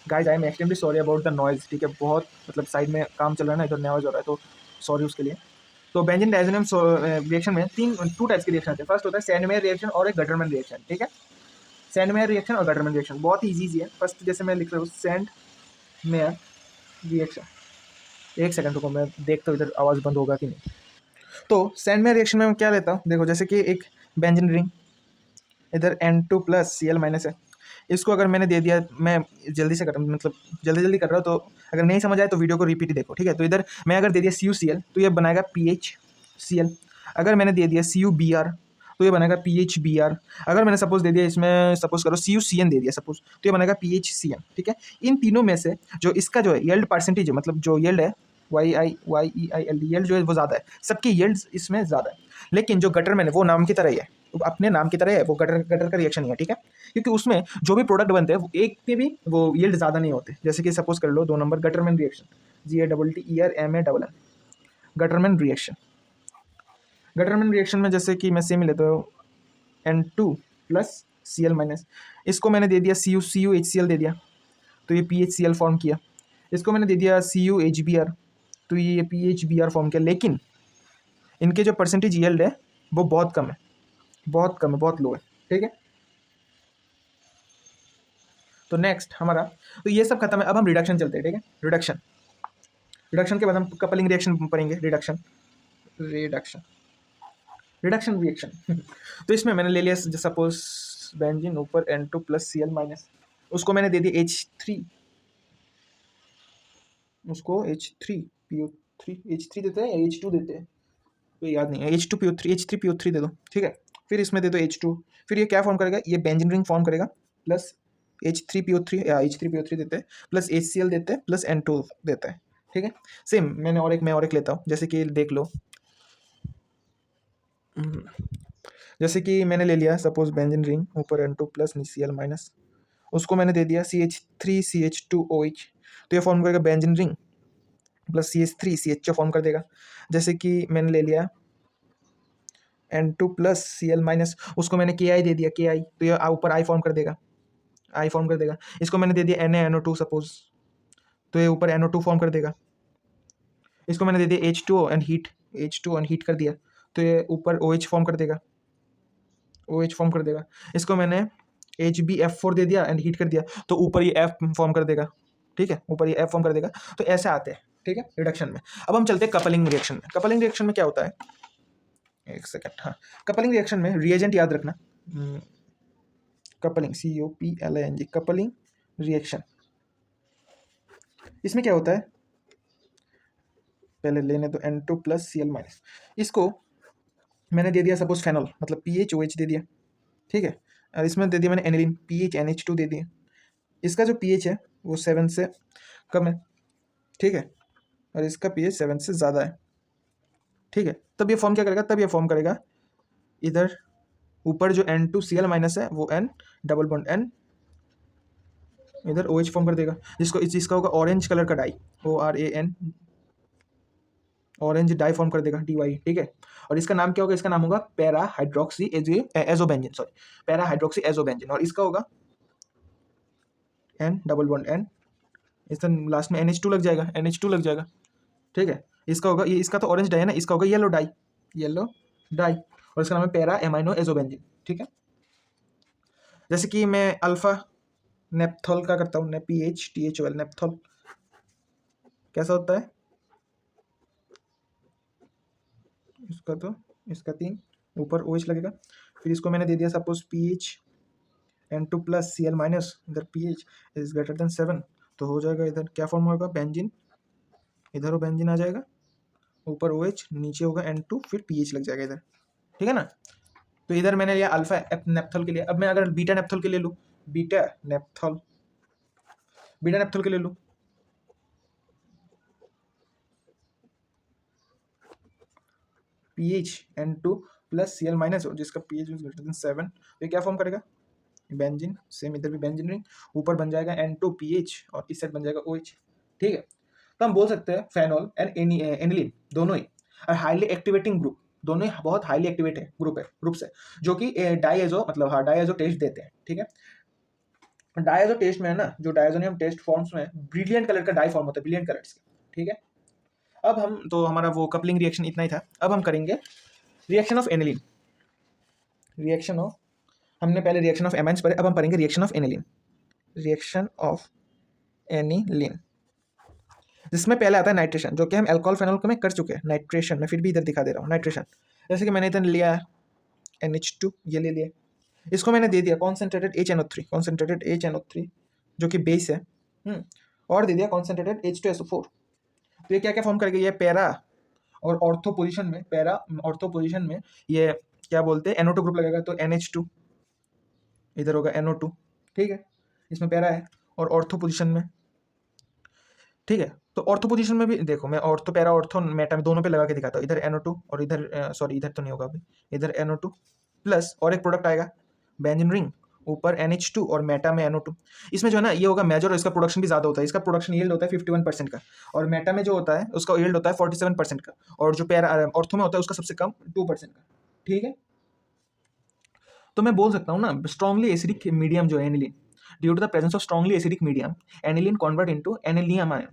Guys I am extremely sorry about the noise, ठीक है, बहुत मतलब साइड में काम चल रहा है ना, इधर नॉइज हो रहा है, तो सॉरी उसके लिए। तो बेंजीन डायजोनियम रिएक्शन में टू टाइप्स के रिएक्शन होते हैं। फर्स्ट होता है सैंडमेयर रिएक्शन और एक गटरमैन रिएक्शन, ठीक है। सैंडमेयर रिएक्शन और गटरमैन रिएक्शन बहुत ही ईजी है। फर्स्ट जैसे मैं लिख रहा हूँ सैंडमेयर रिएक्शन, एक सेकंड रुको, मैं देखता हूँ इधर आवाज़ बंद होगा कि नहीं। तो सैंडमेयर रिएक्शन में मैं क्या लेता हूँ, देखो जैसे कि एक बेंजीन रिंग, इधर N2 प्लस Cl माइनस है, इसको अगर मैंने दे दिया, मैं जल्दी से कर मतलब जल्दी कर रहा हूँ, तो अगर नहीं समझ आए तो वीडियो को रिपीट ही देखो, ठीक है। तो इधर मैं अगर दे दिया CuCl तो ये बनाएगा PHCl, अगर मैंने दे दिया CuBr तो ये बनेगा PHBr, अगर मैंने सपोज दे दिया इसमें, सपोज करो CuCN दे दिया सपोज, तो ये बनेगा PHCN, ठीक है। इन तीनों में से जो इसका जो है यील्ड परसेंटेज है, मतलब जो यील्ड है YIEILD यील्ड जो है वो ज़्यादा है, सबकी यील्ड इसमें ज़्यादा है। लेकिन जो गटर मैन है वो नाम की तरह ही है, अपने नाम की तरह है, वो गटर गटर का रिएक्शन ही है, ठीक है। क्योंकि उसमें जो भी प्रोडक्ट बनते हैं वो एक के भी वो यील्ड ज़्यादा नहीं होते। जैसे कि सपोज कर लो 2 number Gattermann reaction, GATTERMANN Gattermann reaction. Gattermann reaction में जैसे कि मैं सेम लेता हूँ N2 प्लस Cl माइनस, इसको मैंने दे दिया CuHCl दे दिया, तो ये PHCl फॉर्म किया। इसको मैंने दे दिया CuHBr, तो ये PHBr फॉर्म किया। लेकिन इनके जो परसेंटेज यील्ड है वो बहुत कम है, बहुत कम है, बहुत लो है, ठीक है। तो नेक्स्ट हमारा, तो ये सब खत्म है, अब हम रिडक्शन चलते हैं, ठीक है। रिडक्शन, रिडक्शन के बाद हम कपलिंग रिएक्शन पढ़ेंगे। रिडक्शन, रिडक्शन, रिडक्शन रिएक्शन तो इसमें मैंने ले लिया सपोज बेंजीन ऊपर N2 प्लस Cl माइनस, उसको मैंने दे दिया H3, उसको H3PO3 देते हैं या H2 देते हैं, तो याद नहीं है, H2PO3 दे दो, ठीक है। फिर इसमें दे दो H2, फिर ये क्या फॉर्म करेगा, ये बेंजीन रिंग फॉर्म करेगा, प्लस H3PO3 या H3PO3 देते हैं, प्लस HCl देते हैं, प्लस N2 देता है, ठीक है। सेम मैं और एक लेता हूँ, जैसे कि देख लो, जैसे कि मैंने ले लिया सपोज बेंजीन रिंग ऊपर N2 प्लस Cl माइनस, उसको मैंने दे दिया CH3CH2OH, तो ये फॉर्म करेगा benzene ring plus CH3CH form कर देगा। जैसे कि मैंने ले लिया N2 प्लस Cl माइनस, उसको मैंने KI दे दिया, KI, तो ये ऊपर I फॉर्म कर देगा, I फॉर्म कर देगा। इसको मैंने दे दिया NaNO2 सपोज, तो ये ऊपर NO2 फॉर्म कर देगा। इसको मैंने दे दिया H2O एंड हीट कर दिया, तो ये ऊपर OH फॉर्म कर देगा, OH फॉर्म कर देगा। इसको मैंने HbF4 दे दिया एंड हीट कर दिया, तो ऊपर ये F फॉर्म कर देगा, ठीक है, ऊपर ये F फॉर्म कर देगा। तो ऐसे आते हैं, ठीक है, रिडक्शन में। अब हम चलते हैं कपलिंग रिएक्शन में। कपलिंग रिएक्शन में क्या होता है, एक सेकेंड, हाँ, कपलिंग रिएक्शन में रिएजेंट याद रखना, कपलिंग COPLING, कपलिंग रिएक्शन, इसमें क्या होता है, पहले लेने तो N2 प्लस Cl माइनस, इसको मैंने दे दिया सपोज फेनॉल, मतलब PHOH दे दिया, ठीक है। और इसमें दे दिया मैंने एनिलीन, PHNH2 दे दिया। इसका जो pH है वो 7 से कम है, ठीक है, और इसका pH 7 से ज़्यादा है, ठीक है। तब ये फॉर्म क्या करेगा, तब ये फॉर्म करेगा इधर ऊपर जो N2Cl माइनस है वो N डबल बॉन्ड N, इधर OH फॉर्म कर देगा, जिसका होगा ऑरेंज कलर का dye, ORAN, orange dye form कर देगा, DY, ठीक है। और इसका नाम क्या होगा, इसका नाम होगा para hydroxy azobenzene, sorry, para hydroxy azobenzene. और इसका होगा N डबल बॉन्ड N, इसका लास्ट में NH2 लग जाएगा, NH2 लग जाएगा, ठीक है। इसका होगा, ये इसका तो ऑरेंज डाई है ना, इसका होगा येलो डाई, येलो डाई, और इसका नाम है पैरा एमाइनो एजोबेंजीन, ठीक है। जैसे कि मैं अल्फा नेप्थॉल का करता हूँ, PHTHOL नेप्थॉल, कैसा होता है इसका, तो इसका 3 ऊपर OH लगेगा। फिर इसको मैंने दे दिया suppose PH N2 plus Cl minus, इधर pH इज ग्रेटर देन 7, तो हो जाएगा इधर क्या फॉर्म होगा, बेंजीन, इधर वो बेंजीन आ जाएगा, ऊपर OH, नीचे होगा N2, फिर pH लग जाएगा इधर, ठीक है ना। तो इधर मैंने लिया अल्फा नेप्थॉल के लिए। अब मैं अगर बीटा नेप्थॉल के लिए लूँ, बीटा नेप्थॉल के लिए लूँ, pH N2 plus Cl minus, जिसका pH इज ग्रेटर देन 7, तो ये क्या फॉर्म करेगा, बेंजीन। सेम इधर भी बेंजीन रिंग, ऊपर बन जाएगा N2 pH और इस साइड बन जाएगा OH, ठीक है। तो हम बोल सकते हैं फेनॉल एंड एनिलीन दोनों ही हाईली एक्टिवेटिंग ग्रुप, दोनों ही बहुत हाईली एक्टिवेट है ग्रुप्स है, जो कि डाइएजो मतलब हाँ डाइएजो टेस्ट देते हैं, ठीक है। डाइएजो टेस्ट में है ना, जो डायजोनियम टेस्ट फॉर्म्स में ब्रिलियंट कलर का डाई फॉर्म होता है, ब्रिलियंट कलर्स, ठीक है। अब हम तो हमारा वो कपलिंग रिएक्शन इतना ही था। अब हम करेंगे reaction of aniline, reaction of, हमने पहले रिएक्शन ऑफ एमाइंस पढ़े, अब हम पढ़ेंगे reaction of aniline, reaction of aniline, जिसमें पहले आता है नाइट्रेशन, जो कि हम अल्कोहल फेनॉल में कर चुके हैं नाइट्रेशन में, फिर भी इधर दिखा दे रहा हूँ नाइट्रेशन। जैसे कि मैंने इधर लिया NH2, ये ले लिया, इसको मैंने दे दिया कॉन्सेंट्रेटेड HNO3, कॉन्सेंट्रेटेड HNO3 जो कि बेस है, और दे दिया कॉन्सेंट्रेटेड H2SO4। तो ये क्या क्या फॉर्म करेगा, ये पैरा और ऑर्थो पोजीशन में, पैरा ऑर्थो पोजीशन में ये क्या बोलते हैं NO2 ग्रुप लगेगा, तो NH2 इधर होगा NO2, ठीक है, इसमें पैरा है, और ऑर्थो पोजीशन में, ठीक है। तो ऑर्थो पोजीशन में भी देखो, मैं ऑर्थो पैरा ऑर्थो मेटा में दोनों पे लगा के दिखाता हूँ, इधर NO2 और इधर सॉरी इधर तो नहीं होगा अभी, इधर NO2 प्लस और एक प्रोडक्ट आएगा बेंजीन रिंग, ऊपर NH2 और मेटा में NO2। इसमें जो है ना ये होगा मेजर, और इसका प्रोडक्शन भी ज़्यादा होता है, इसका प्रोडक्शन यील्ड होता है 51% का, और मेटा में जो होता है उसका यील्ड होता है 47% का, और जो पैरा ऑर्थो में होता है उसका सबसे कम 2% का, ठीक है। तो मैं बोल सकता हूँ ना, स्ट्रॉन्गली एसिडिक मीडियम जो है aniline, due to the presence of strongly acidic medium aniline convert into anilinium ion,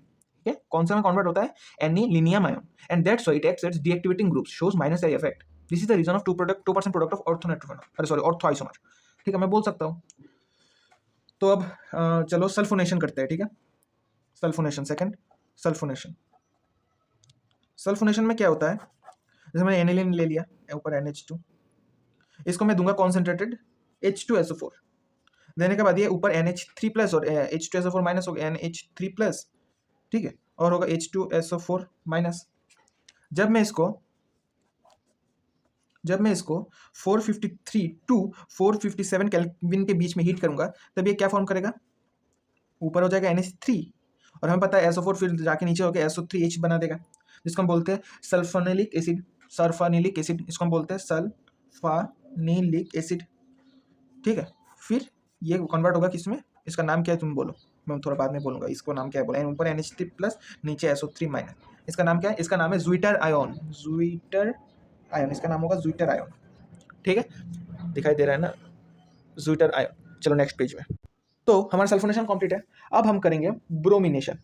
ठीक है। कौन सा में कन्वर्ट होता है, anilinium ion, and that's why it acts as deactivating groups, shows minus I effect. This is the reason of 2% product of orthonitrophenol, अरे sorry ortho isomer, ठीक है, मैं बोल सकता हूँ। तो अब चलो सल्फोनेशन करते हैं, ठीक है। सल्फोनेशन सेकंड, सल्फोनेशन, सल्फोनेशन में क्या होता है, जैसे मैंने एनिलीन ले लिया, ऊपर NH2, इसको मैं दूंगा कॉन्सेंट्रेटेड H2SO4, देने के बाद ये ऊपर NH3 प्लस और H2SO4 माइनस होगा NH3 प्लस, ठीक है, और होगा H2SO4 माइनस। जब मैं इसको 453 टू 457 केल्विन के बीच में हीट करूंगा, तब ये क्या फॉर्म करेगा, ऊपर हो जाएगा NH3, और हमें पता है SO4 फिर जाके नीचे होकर SO3H बना देगा, जिसको हम बोलते हैं सल्फोनिलिक एसिड, सल्फानिलिक एसिड, इसको हम बोलते हैं सल्फानिलिक एसिड, ठीक है। फिर ये कन्वर्ट होगा किस में, इसका नाम क्या है तुम बोलो, मैं थोड़ा बाद में बोलूंगा इसको नाम क्या है, बोला ऊपर NH3 प्लस नीचे SO3 माइनस, इसका नाम क्या है, इसका नाम है ज़्विटर आयन, ज़्विटर आयन, इसका नाम होगा ज़्विटर आयन, ठीक है, दिखाई दे रहा है ना, ज़्विटर आयन। चलो नेक्स्ट पेज में, तो हमारा सल्फोनेशन कंप्लीट है। अब हम करेंगे ब्रोमिनेशन,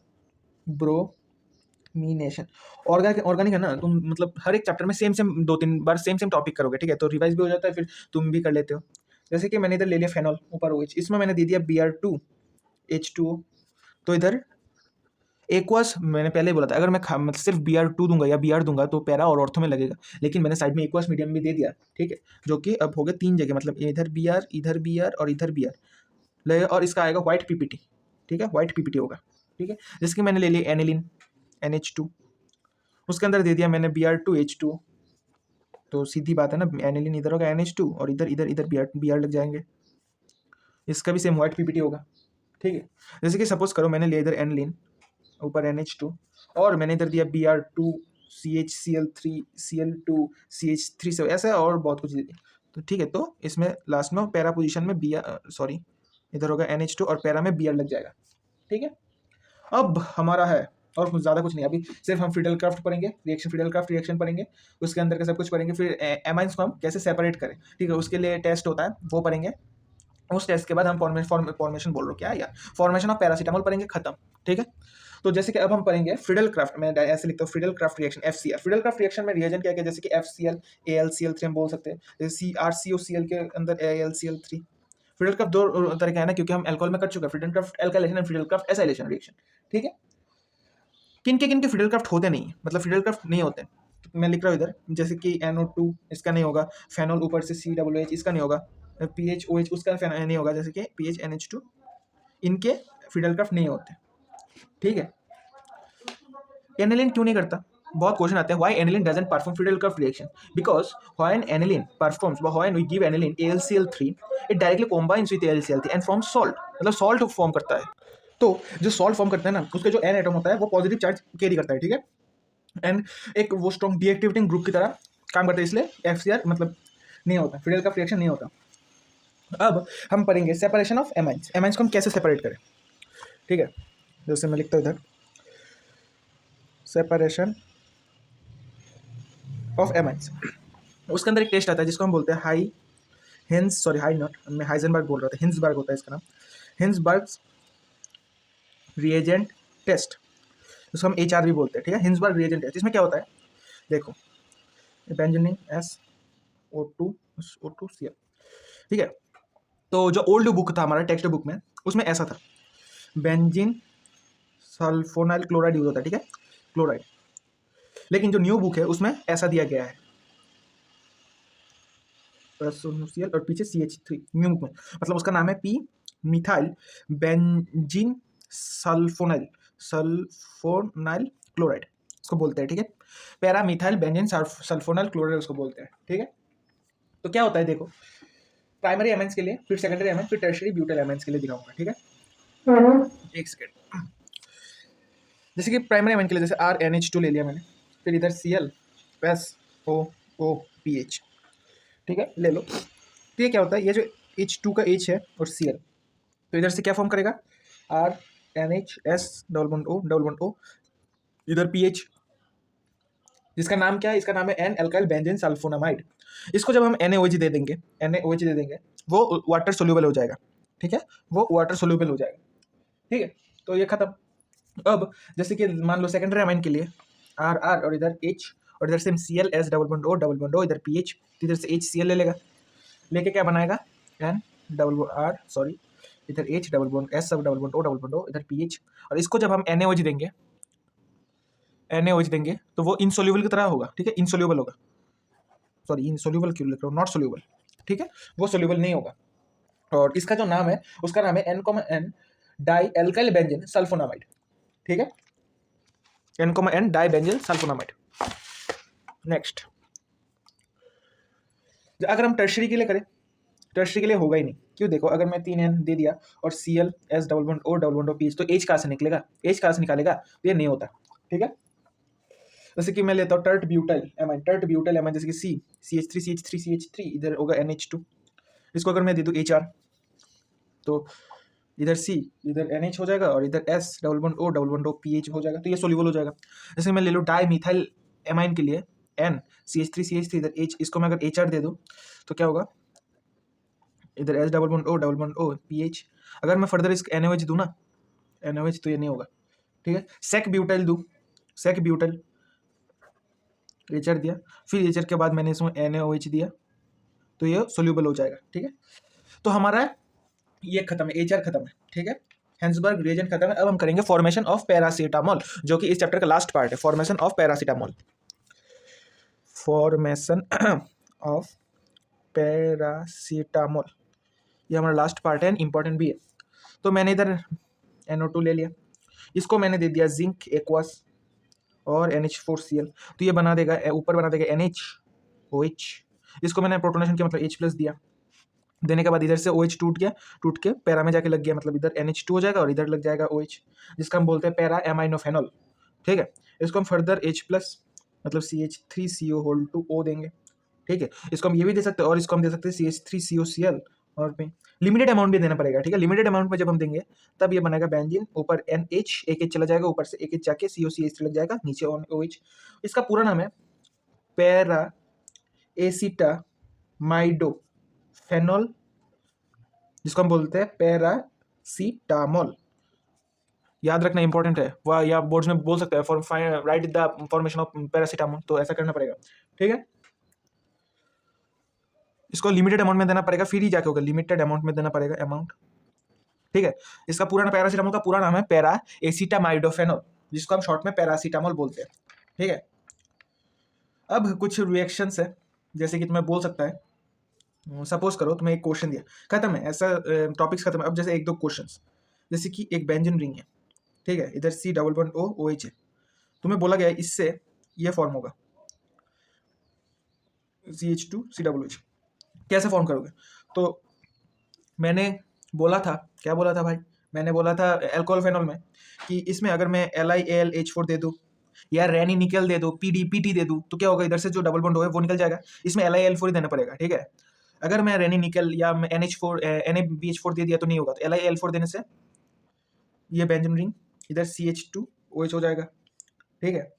ब्रोमिनेशन ऑर्गेनिक है ना, तुम मतलब हर एक चैप्टर में सेम 2-3 बार सेम टॉपिक करोगे, ठीक है, तो रिवाइज भी हो जाता है, फिर तुम भी कर लेते हो। जैसे कि मैंने इधर ले लिया फेनॉल, ऊपर OH, इसमें मैंने दे दिया Br2 H2O, तो इधर एक्वस मैंने पहले ही बोला था, अगर मैं मतलब सिर्फ Br2 दूंगा या Br दूंगा तो पैरा और ऑर्थो में लगेगा, लेकिन मैंने साइड में एक्वस मीडियम भी दे दिया, ठीक है, जो कि अब हो गए 3 जगह, मतलब इधर Br और इधर Br लगेगा, और इसका आएगा व्हाइट PPT, ठीक है, व्हाइट PPT होगा, ठीक है। जिसकी मैंने ले लिया एनिलीन NH2, उसके अंदर दे दिया मैंने Br2 H2O, तो सीधी बात है ना, एनिलीन इधर होगा NH2 और इधर इधर इधर Br लग जाएंगे, इसका भी सेम व्हाइट PPT होगा, ठीक है। जैसे कि सपोज करो मैंने लिया इधर एनिलीन, ऊपर NH2, और मैंने इधर दिया Br2 CHCl3 Cl2 CH3 से ऐसा और बहुत कुछ दिया, तो ठीक है। तो इसमें लास्ट में पैरा पोजीशन में सॉरी इधर होगा NH2 और पैरा में Br लग जाएगा, ठीक है। अब हमारा है और कुछ ज़्यादा कुछ नहीं, अभी सिर्फ हम फ्रीडल क्राफ्ट पढ़ेंगे, फ्रीडल क्राफ्ट रिएक्शन पढ़ेंगे, उसके अंदर का सब कुछ पढ़ेंगे, फिर एमाइंस को हम कैसे सेपरेट करें, ठीक है, उसके लिए टेस्ट होता है वो पढ़ेंगे। उस टेस्ट के बाद हम फॉर्मेशन बोल रहे हो क्या यार, फॉर्मेशन ऑफ पैरासीटामोल पढ़ेंगे, खत्म, ठीक है। तो जैसे कि अब हम पढ़ेंगे फ्रीडल क्राफ्ट, मैं ऐसे लिखता हूँ Friedel craft reaction FCR, Friedel craft reaction में रिएजेंट क्या क्या, जैसे कि FCl AlCl3 हम बोल सकते हैं, जैसे CrCOCl के अंदर AlCl3। फ्रीडल क्राफ्ट 2 तरह का है ना, क्योंकि हम अल्कोहल में कर चुके हैं, Friedel craft alkylation and Friedel Crafts acylation reaction, ठीक है। किन के फ्रीडल क्राफ्ट होते नहीं, मतलब फ्रीडल क्राफ्ट नहीं होते, तो मैं लिख रहा हूँ इधर, जैसे कि NO2 इसका नहीं होगा, फेनॉल ऊपर से COOH इसका नहीं होगा, PHOH उसका नहीं होगा, जैसे कि PHNH2, इनके फ्रीडल क्राफ्ट नहीं होते, ठीक है। एनिलीन क्यों नहीं करता, बहुत क्वेश्चन आते हैं why aniline doesn't perform Friedel कर्व reaction because when aniline performs when we give aniline AlCl3 it directly combines with AlCl3 and form salt, मतलब सॉल्ट फॉर्म करता है। तो जो सॉल्ट फॉर्म करता है ना, उसके जो एन एटम होता है वो पॉजिटिव चार्ज कैरी करता है, ठीक है, एंड एक वो स्ट्रॉन्ग डीएक्टिवेटिंग ग्रुप की तरह काम करता है, इसलिए FCR मतलब नहीं होता, फ्रीडेल कर्व रिएक्शन नहीं होता। अब हम पढ़ेंगे सेपरेशन ऑफ एमाइंस, एमाइंस को हम कैसे सेपरेट करें, ठीक है। जैसे मैं लिखता हूँ इधर सेपरेशन ऑफ एमाइंस, उसके अंदर एक टेस्ट आता है जिसको हम बोलते हैं हाई नॉट, मैं हाइजेनबर्ग बोल रहा था, हिंसबर्ग होता है इसका नाम, हिंसबर्ग रिएजेंट टेस्ट, उसको हम HR भी बोलते हैं, ठीक है, हिंसबर्ग रिएजेंट टेस्ट। इसमें क्या होता है, देखो बेंजीन SO2Cl, ठीक है। तो जो ओल्ड बुक था हमारा टेक्स्ट बुक में, उसमें ऐसा था, बेंजीन सल्फोनाइल क्लोराइड यूज होता है, ठीक है, क्लोराइड। लेकिन जो न्यू बुक है उसमें ऐसा दिया गया है Cl और पीछे CH3 न्यू बुक में, मतलब उसका नाम है P methyl benzene sulfonyl chloride उसको बोलते हैं, ठीक है, para methyl benzene sulfonyl chloride उसको बोलते हैं, ठीक है। तो क्या होता है देखो, प्राइमरी एमाइंस के लिए, फिर सेकेंडरी एमाइंस, फिर टर्शियरी ब्यूटाइल एमाइंस के लिए दिखाऊंगा, ठीक है। एक सेकेंड, जैसे कि प्राइमरी एमाइन के लिए जैसे RNH2 ले लिया मैंने, फिर इधर ClSOOPH, ठीक है, ले लो। तो ये क्या होता है, ये जो H2 का H है और Cl, तो इधर से क्या फॉर्म करेगा, RNHS डबल बॉन्ड O, इधर PH, जिसका नाम क्या है, इसका नाम है N अल्काइल बेंजीन सल्फोनामाइड। इसको जब हम NaOH दे देंगे, वो वाटर सोल्यूबल हो जाएगा, ठीक है, वो वाटर सोल्यूबल हो जाएगा, ठीक है। तो ये खत्म। अब जैसे कि मान लो सेकेंडरी अमाइन के लिए R और इधर H और इधर same ClS double bond O, इधर PH, इधर से HCl ले लेगा, लेके क्या बनाएगा N डबल R सॉरी, इधर H डबल बॉन्ड S सब डबल बॉन्ड O, इधर PH, और इसको जब हम NaOH देंगे तो वो इनसोल्यूबल की तरह होगा, ठीक है, इनसोल्यूबल होगा, सॉरी इनसोल्यूबल क्यों लिख रहा हूँ, नॉट सोल्यूबल, ठीक है, वो सोल्यूबल नहीं होगा। और इसका जो नाम है उसका नाम है N di alkyl benzene sulphonamide, ठीक है, N di benzene sulphonamide. Next, अगर हम टर्शरी के लिए करें, टर्शरी के लिए होगा ही नहीं, क्यों, देखो अगर मैं 3N दे दिया और ClS double bond O PH, तो H कहाँ से निकलेगा, H कहाँ से निकालेगा, तो ये नहीं होता, ठीक है। जैसे कि मैं लेता हूँ टर्ट ब्यूटाइल एमाइन, जैसे कि CH3 इधर होगा NH2, इसको अगर मैं दे दूँ HR, तो इधर C इधर NH हो जाएगा और इधर S double bond O PH हो जाएगा, तो ये सोल्यूबल हो जाएगा। जैसे मैं ले लूँ डाई मिथाइल एमाइन के लिए N CH3 इधर H, इसको मैं अगर HR दे दूँ तो क्या होगा, इधर S double bond O PH, अगर मैं फर्दर इसको NaOH दूँ ना, NaOH, तो ये नहीं होगा, ठीक है। सेक ब्यूटाइल HR दिया, फिर HR के बाद मैंने इसमें NaOH दिया, तो ये सोल्यूबल हो जाएगा, ठीक है। तो हमारा ये खत्म है, HR खत्म है, ठीक है, हेंसबर्ग रिएजेंट खत्म है। अब हम करेंगे फॉर्मेशन ऑफ पैरासीटामोल, जो कि इस चैप्टर का लास्ट पार्ट है, फॉर्मेशन ऑफ पैरासीटामोल, ये हमारा लास्ट पार्ट है, इंपॉर्टेंट भी है। तो मैंने इधर NO2 ले लिया, इसको मैंने दे दिया जिंक एक्वास और NH4Cl, तो ये बना देगा, ऊपर बना देगा NaOH, इसको मैंने प्रोटोनेशन किया, मतलब H+ दिया, देने के बाद इधर से OH टूट के पैरा में जाके लग गया, मतलब इधर NH2 हो जाएगा और इधर लग जाएगा OH, जिसका हम बोलते हैं पैरा एमाइनोफेनॉल, ठीक है। इसको हम फर्दर H+ मतलब CH3CO2O देंगे, ठीक है। इसको हम ये भी दे सकते हैं और इसको हम दे सकते हैं CH3COCl, और भी लिमिटेड अमाउंट भी देना पड़ेगा, ठीक है। लिमिटेड अमाउंट में जब हम देंगे तब ये बनेगा बेंजीन, ऊपर NH एक चला जाएगा, ऊपर से एक जाके COCH3 लग जाएगा, नीचे OH। इसका पूरा नाम है पैरा एसिटामाइडोफेनॉल, जिसको हम बोलते हैं पैरासीटामोल। याद रखना इंपॉर्टेंट है, वह या बोर्ड्स में बोल सकते हैं right the formation of paracetamol, तो ऐसा करना पड़ेगा, ठीक है। इसको लिमिटेड अमाउंट में देना पड़ेगा, फिर ही जाके होगा, लिमिटेड अमाउंट में देना पड़ेगा अमाउंट, ठीक है। इसका पूरा पैरासीटामोल का पूरा नाम है पैरा एसिटामाइडोफेनॉल, जिसको हम शॉर्ट में पैरासीटामोल बोलते हैं, ठीक है। अब कुछ रिएक्शंस है, जैसे कि तुम्हें बोल सकता है, सपोज करो तुम्हें एक क्वेश्चन दिया, खत्म है, ऐसा टॉपिक्स खत्म है। अब जैसे एक दो क्वेश्चंस, जैसे कि एक बेंजीन रिंग है, ठीक है, इधर C double bond O OH है, तुम्हें बोला गया है इससे ये फॉर्म होगा CH2COOH। कैसे फॉर्म करोगे? तो मैंने बोला था, क्या बोला था भाई, मैंने बोला था एल्कोहल फेनॉल में कि इसमें अगर मैं LiAlH4 दे दूँ या रेनी निकल दे दूँ, PDPT दे दूँ, तो क्या होगा, इधर से जो डबल बॉन्ड होगा वो निकल जाएगा, इसमें LiAl4 ही देना पड़ेगा, ठीक है। अगर मैं रेनी निकल या मैं NH4 NaBH4 दे दिया तो नहीं होगा, तो LiAl4 देने से ये बेंजीन रिंग इधर CH2OH हो जाएगा, ठीक है।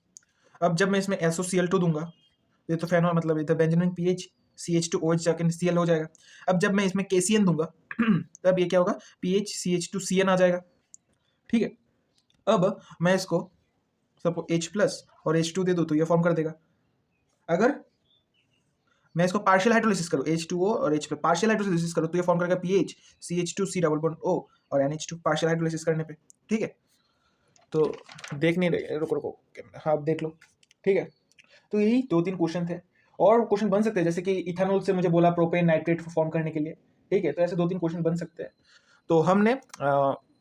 अब जब मैं इसमें SOCl2 दूंगा, ये तो फेनॉल मतलब इधर बेंजीन रिंग पीएच CH2OH जाके Cl हो जाएगा। अब जब मैं इसमें KCN दूंगा तब ये क्या होगा, पीएच CH2CN आ जाएगा, ठीक है। अब मैं इसको सपोज H+ और H2 दे दूँ तो ये फॉर्म कर देगा। अगर मैं इसको पार्शियल हाइड्रोलिसिस करूँ, H2O और H+ पार्शियल हाइड्रोलिसिस करूँ तो ये फॉर्म करेगा pH CH2C double bond O और NH2 पार्शियल हाइड्रोलिसिस करने पे, ठीक है। तो देख नहीं रहे, रुको रुको, हाँ आप देख लो, ठीक है। तो यही 2-3 क्वेश्चन थे, और क्वेश्चन बन सकते हैं, जैसे कि इथेनॉल से मुझे बोला प्रोपेन नाइट्रेट फॉर्म करने के लिए, ठीक है। तो ऐसे 2-3 क्वेश्चन बन सकते हैं। तो हमने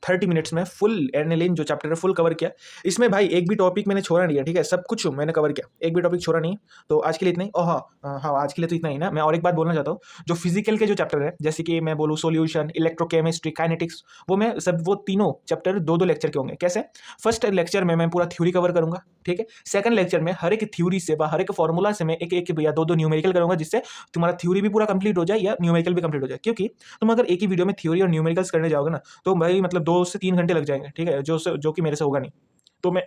30 मिनट्स में फुल एनिलीन जो चैप्टर है फुल कवर किया। इसमें भाई एक भी टॉपिक मैंने छोड़ा नहीं है, ठीक है, सब कुछ मैंने कवर किया, एक भी टॉपिक छोड़ा नहीं। तो आज के लिए इतना ही। हाँ, आज के लिए तो इतना ही ना। मैं और एक बात बोलना चाहता हूँ, जो फिजिकल के जो चैप्टर है, जैसे कि मैं बोलूँ सोल्यूशन, इलेक्ट्रोकेमिस्ट्री, काइनेटिक्स, वो तीनों चैप्टर 2-2 लेक्चर के होंगे। कैसे? फर्स्ट लेक्चर में मैं पूरा थ्योरी कवर करूंगा, ठीक है। सेकंड लेक्चर में हर एक थ्योरी से हर एक फॉर्मूला से मैं एक एक या 2-2 न्यूमेरिकल करूंगा, जिससे तुम्हारा थ्योरी भी पूरा कंप्लीट हो जाए या न्यूमेरिकल भी कंप्लीट हो जाए। क्योंकि तुम अगर एक ही वीडियो में थ्योरी और न्यूमेरिकल्स करने जाओगे ना, तो भाई मतलब 2 से 3 घंटे लग जाएंगे, ठीक है, जो कि मेरे से होगा नहीं। तो मैं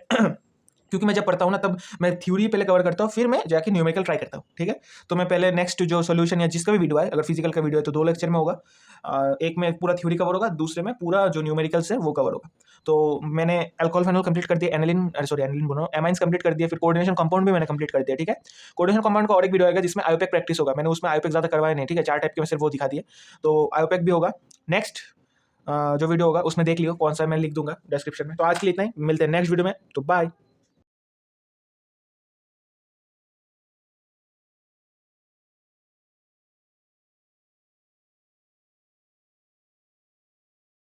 क्योंकि मैं जब पढ़ता हूँ ना, तब मैं थ्योरी पहले कवर करता हूँ, फिर मैं जाके न्यूमेरिकल ट्राई करता हूँ, ठीक है। तो मैं पहले नेक्स्ट जो सोल्यूशन या जिसका भी वीडियो है, अगर फिजिकल का वीडियो है तो 2 लेक्चर में होगा, एक में पूरा थ्योरी कवर होगा, दूसरे में पूरा जो न्यूमेरिकल्स है वो कवर होगा। तो मैंने अल्कोहल फेनॉल कंप्लीट कर दिया, एनिलीन बोलो, एमाइंस कंप्लीट कर दिया, फिर कोऑर्डिनेशन कंपाउंड भी मैंने कंप्लीट कर दिया, ठीक है। कोऑर्डिनेशन कंपाउंड का और एक वीडियो आएगा जिसमें आयोपेक प्रैक्टिस होगा। मैंने उसमें आयोपेक ज़्यादा करवाया नहीं, ठीक है, 4 टाइप के मैं सिर्फ वो दिखा दिए, तो आयोपेक भी होगा। नेक्स्ट जो वीडियो होगा उसमें देख लियो, कौन सा मैं लिख दूंगा डिस्क्रिप्शन में। तो आज के लिए इतना ही, मिलते हैं नेक्स्ट वीडियो में, तो बाय।